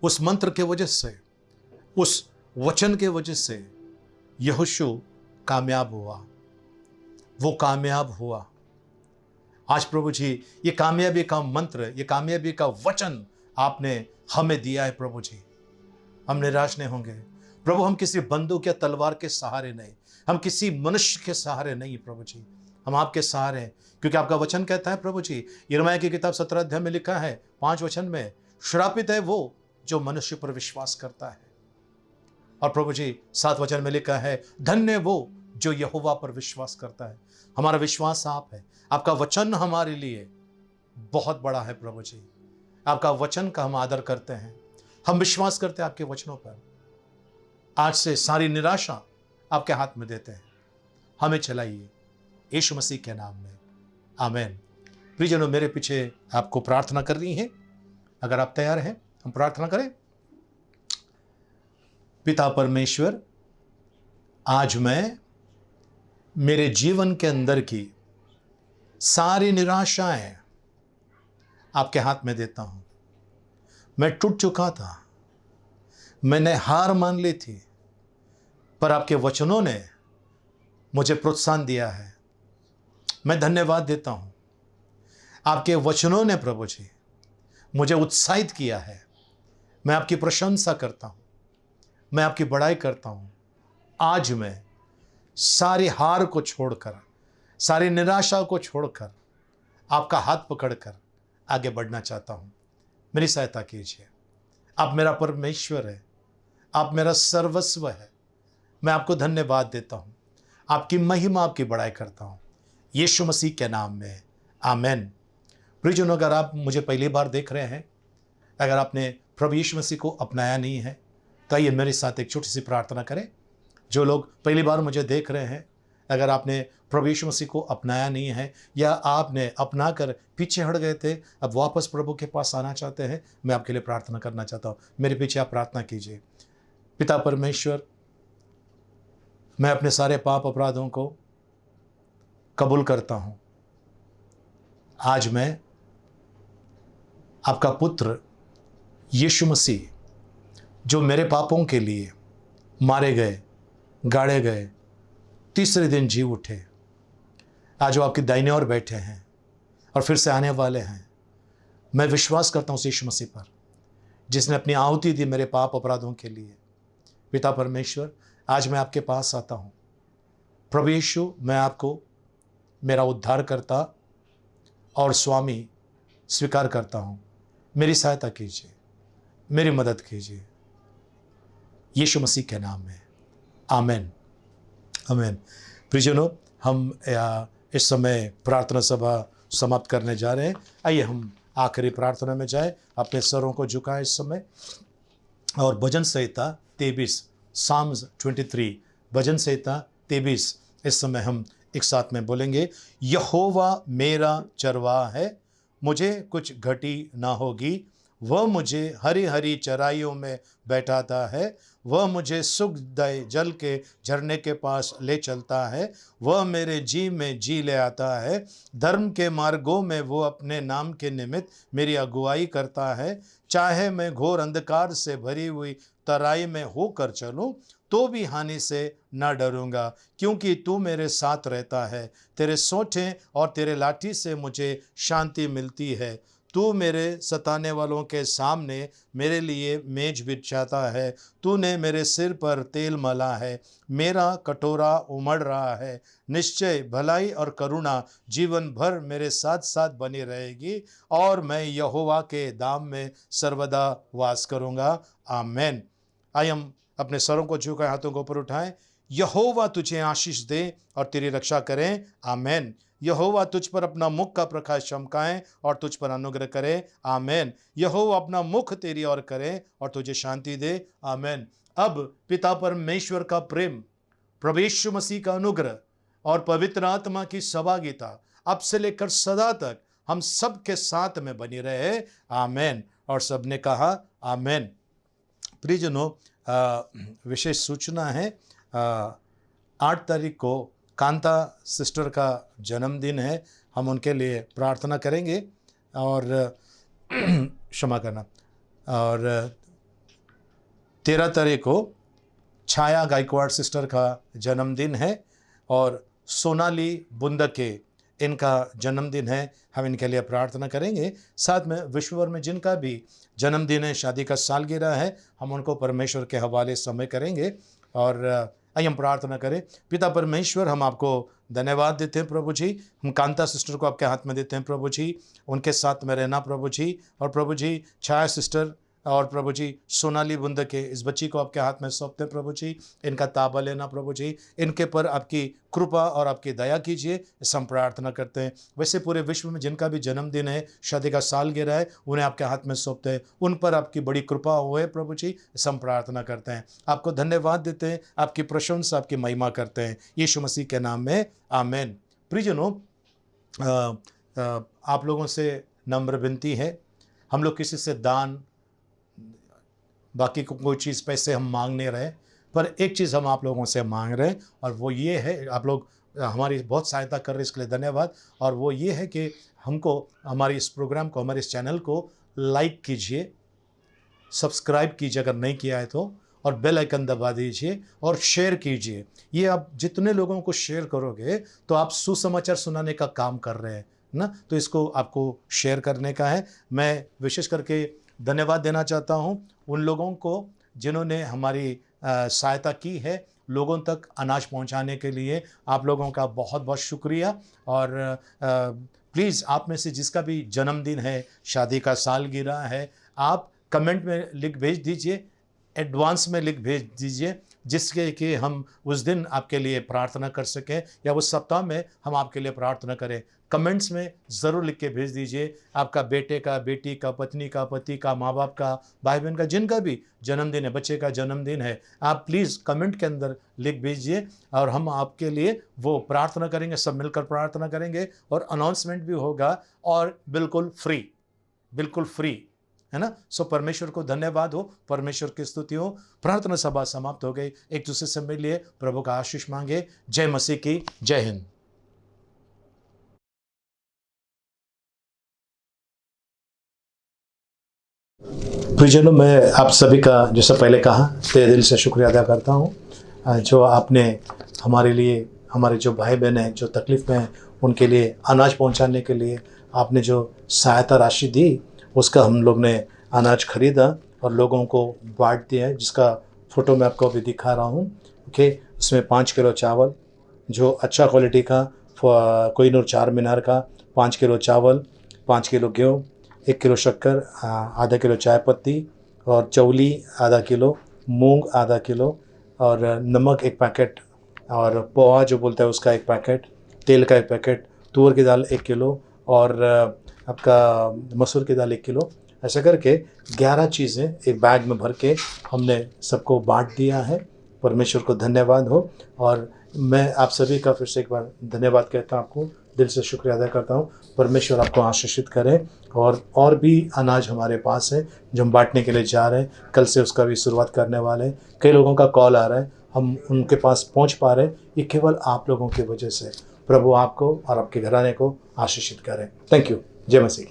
Speaker 4: उस मंत्र के वजह से, उस वचन के वजह से यहोशू कामयाब हुआ। वो कामयाब हुआ। आज प्रभु जी, ये कामयाबी का मंत्र, ये कामयाबी का वचन आपने हमें दिया है प्रभु जी। हम निराश नहीं होंगे प्रभु। हम किसी बंदूक या तलवार के सहारे नहीं, हम किसी मनुष्य के सहारे नहीं प्रभु जी, हम आपके सहारे हैं। क्योंकि आपका वचन कहता है प्रभु जी, यिर्मयाह की किताब 17 अध्याय में लिखा है 5 वचन में, श्रापित है वो जो मनुष्य पर विश्वास करता है। और प्रभु जी 7 वचन में लिखा है, धन्य वो जो यहोवा पर विश्वास करता है। हमारा विश्वास आप है, आपका वचन हमारे लिए बहुत बड़ा है प्रभु जी। आपका वचन का हम आदर करते हैं, हम विश्वास करते हैं आपके वचनों पर। आज से सारी निराशा आपके हाथ में देते हैं, हमें चलाइए यीशु मसीह के नाम में, आमीन। प्रियजनों, मेरे पीछे आपको प्रार्थना करनी है, अगर आप तैयार हैं हम प्रार्थना करें। पिता परमेश्वर, आज मैं मेरे जीवन के अंदर की सारी निराशाएं आपके हाथ में देता हूं। मैं टूट चुका था, मैंने हार मान ली थी, पर आपके वचनों ने मुझे प्रोत्साहन दिया है। मैं धन्यवाद देता हूं, आपके वचनों ने प्रभु जी मुझे उत्साहित किया है। मैं आपकी प्रशंसा करता हूं, मैं आपकी बड़ाई करता हूं। आज मैं सारी हार को छोड़कर, सारी निराशा को छोड़कर आपका हाथ पकड़कर आगे बढ़ना चाहता हूं। मेरी सहायता कीजिए। आप मेरा परमेश्वर है, आप मेरा सर्वस्व है। मैं आपको धन्यवाद देता हूं, आपकी महिमा, आपकी बड़ाई करता हूं, यीशु मसीह के नाम में, आमीन। प्रियजनों, अगर आप मुझे पहली बार देख रहे हैं, अगर आपने प्रभु यीशु मसीह को अपनाया नहीं है, तो आइए मेरे साथ एक छोटी सी प्रार्थना करें। जो लोग पहली बार मुझे देख रहे हैं, अगर आपने प्रभु यीशु मसीह को अपनाया नहीं है या आपने अपना कर पीछे हट गए थे, अब वापस प्रभु के पास आना चाहते हैं, मैं आपके लिए प्रार्थना करना चाहता हूँ। मेरे पीछे आप प्रार्थना कीजिए। पिता परमेश्वर, मैं अपने सारे पाप अपराधों को कबूल करता हूँ। आज मैं आपका पुत्र यीशु मसीह, जो मेरे पापों के लिए मारे गए, गाड़े गए, तीसरे दिन जी उठे, आज वो आपकी दाहिने ओर बैठे हैं और फिर से आने वाले हैं। मैं विश्वास करता हूँ उस यीशु मसीह पर, जिसने अपनी आहुति दी मेरे पाप अपराधों के लिए। पिता परमेश्वर, आज मैं आपके पास आता हूँ। प्रभु यीशु, मैं आपको मेरा उद्धारकर्ता और स्वामी स्वीकार करता हूँ। मेरी सहायता कीजिए, मेरी मदद कीजिए, यीशु मसीह के नाम में, आमीन, आमीन। प्रियजनों, हम इस समय प्रार्थना सभा समाप्त करने जा रहे हैं। आइए हम आखिरी प्रार्थना में जाएं। अपने सरों को झुकाएं इस समय, और भजन संहिता 23, साम्स 23, भजन संहिता 23 इस समय हम एक साथ में बोलेंगे। यहोवा मेरा चरवाहा है, मुझे कुछ घटी ना होगी। वह मुझे हरी हरी चराइयों में बैठाता है, वह मुझे सुखदायी जल के झरने के पास ले चलता है। वह मेरे जी में जी ले आता है। धर्म के मार्गों में वो अपने नाम के निमित्त मेरी अगुवाई करता है। चाहे मैं घोर अंधकार से भरी हुई तराई में होकर चलूं, तो भी हानि से न डरूंगा, क्योंकि तू मेरे साथ रहता है। तेरे सोंठे और तेरे लाठी से मुझे शांति मिलती है। तू मेरे सताने वालों के सामने मेरे लिए मेज बिछाता है। तूने मेरे सिर पर तेल मला है, मेरा कटोरा उमड़ रहा है। निश्चय भलाई और करुणा जीवन भर मेरे साथ साथ बनी रहेगी, और मैं यहोवा के धाम में सर्वदा वास करूँगा। आमीन। आइए हम अपने सरों को झुकाए, हाथों को ऊपर उठाएं। यहोवा तुझे आशीष दे और तेरी रक्षा करें। आमीन। यहोवा तुझ पर अपना मुख का प्रकाश चमकाए और तुझ पर अनुग्रह करे। आमीन। यहोवा अपना मुख तेरी ओर करे और तुझे शांति दे। आमीन। अब पिता परमेश्वर का प्रेम, प्रभु यीशु मसीह का अनुग्रह और पवित्र आत्मा की सहभागिता अब से लेकर सदा तक हम सब के साथ में बनी रहे। आमीन। और सबने कहा आमीन। प्रियजनों, विशेष सूचना है, 8 तारीख को कांता सिस्टर का जन्मदिन है। हम उनके लिए प्रार्थना करेंगे और क्षमा करना। और 13 तारीख को छाया गायकवाड़ सिस्टर का जन्मदिन है, और सोनाली बुंदके इनका जन्मदिन है। हम इनके लिए प्रार्थना करेंगे। साथ में विश्व भर में जिनका भी जन्मदिन है, शादी का सालगिरह है, हम उनको परमेश्वर के हवाले समय करेंगे। और आइए हम प्रार्थना करें। पिता परमेश्वर, हम आपको धन्यवाद देते हैं प्रभु जी। हम कांता सिस्टर को आपके हाथ में देते हैं प्रभु जी, उनके साथ में रहना प्रभु जी। और प्रभु जी, छाया सिस्टर और प्रभु जी सोनाली बुंद के इस बच्ची को आपके हाथ में सौंपते हैं प्रभु जी। इनका ताबा लेना प्रभु जी, इनके पर आपकी कृपा और आपकी दया कीजिए, इस हम प्रार्थना करते हैं। वैसे पूरे विश्व में जिनका भी जन्मदिन है, शादी का साल गिरा है, उन्हें आपके हाथ में सौंपते हैं, उन पर आपकी बड़ी कृपा होए प्रभु जी, इस हम प्रार्थना करते हैं। आपको धन्यवाद देते हैं, आपकी प्रशंसा आपकी महिमा करते हैं, यीशु मसीह के नाम में आमीन। प्रियजनों, आप लोगों से नम्र विनती है, हम लोग किसी से दान बाकी को कोई चीज़ पैसे हम मांग नहीं रहे, पर एक चीज़ हम आप लोगों से मांग रहे हैं और वो ये है, आप लोग हमारी बहुत सहायता कर रहे हैं, इसके लिए धन्यवाद। और वो ये है कि हमको हमारे इस प्रोग्राम को, हमारे इस चैनल को लाइक कीजिए, सब्सक्राइब कीजिए अगर नहीं किया है तो, और बेल आइकन दबा दीजिए और शेयर कीजिए। ये आप जितने लोगों को शेयर करोगे तो आप सुसमाचार सुनाने का काम कर रहे हैं ना, तो इसको आपको शेयर करने का है। मैं विशेष करके धन्यवाद देना चाहता हूँ उन लोगों को जिन्होंने हमारी सहायता की है लोगों तक अनाज पहुंचाने के लिए। आप लोगों का बहुत बहुत शुक्रिया। और प्लीज़ आप में से जिसका भी जन्मदिन है, शादी का सालगिरह है, आप कमेंट में लिख भेज दीजिए, एडवांस में लिख भेज दीजिए, जिसके कि हम उस दिन आपके लिए प्रार्थना कर सकें या उस सप्ताह में हम आपके लिए प्रार्थना करें। कमेंट्स में ज़रूर लिख के भेज दीजिए। आपका बेटे का, बेटी का, पत्नी का, पति का, माँ बाप का, भाई बहन का, जिनका भी जन्मदिन है, बच्चे का जन्मदिन है, आप प्लीज़ कमेंट के अंदर लिख भेजिए और हम आपके लिए वो प्रार्थना करेंगे, सब मिलकर प्रार्थना करेंगे और अनाउंसमेंट भी होगा, और बिल्कुल फ्री है ना। सो परमेश्वर को धन्यवाद हो, परमेश्वर की स्तुति हो। प्रार्थना सभा समाप्त हो गई। एक दूसरे से मिलिए, प्रभु का आशीष मांगे। जय मसीह की, जय हिंद। प्रियजनों, मैं आप सभी का जैसा पहले कहा तहे दिल से शुक्रिया अदा करता हूँ जो आपने हमारे लिए, हमारे जो भाई बहन हैं जो तकलीफ़ में हैं, उनके लिए अनाज पहुँचाने के लिए आपने जो सहायता राशि दी, उसका हम लोग ने अनाज खरीदा और लोगों को बांट दिया है, जिसका फ़ोटो मैं आपको अभी दिखा रहा हूँ। ओके, उसमें 5 किलो चावल जो अच्छा क्वालिटी का, कोहिनूर चार मीनार का 5 किलो चावल, 5 किलो गेहूँ, 1 किलो शक्कर, आधा किलो चाय पत्ती और चौली आधा किलो, मूंग आधा किलो और नमक 1 पैकेट और पोहा जो बोलता है उसका 1 पैकेट, तेल का 1 पैकेट, तुअर की दाल 1 किलो और आपका मसूर की दाल 1 किलो। ऐसा करके 11 चीज़ें एक बैग में भर के हमने सबको बांट दिया है। परमेश्वर को धन्यवाद हो। और मैं आप सभी का फिर से एक बार धन्यवाद कहता हूँ, आपको दिल से शुक्रिया अदा करता हूँ। परमेश्वर आपको आशीषित करे। और भी अनाज हमारे पास है जो हम बांटने के लिए जा रहे हैं, कल से उसका भी शुरुआत करने वाले हैं। कई लोगों का कॉल आ रहा है, हम उनके पास पहुँच पा रहे हैं, ये केवल आप लोगों की वजह से। प्रभु आपको और आपके घराने को आशीषित करें। Thank you. जय मसीह।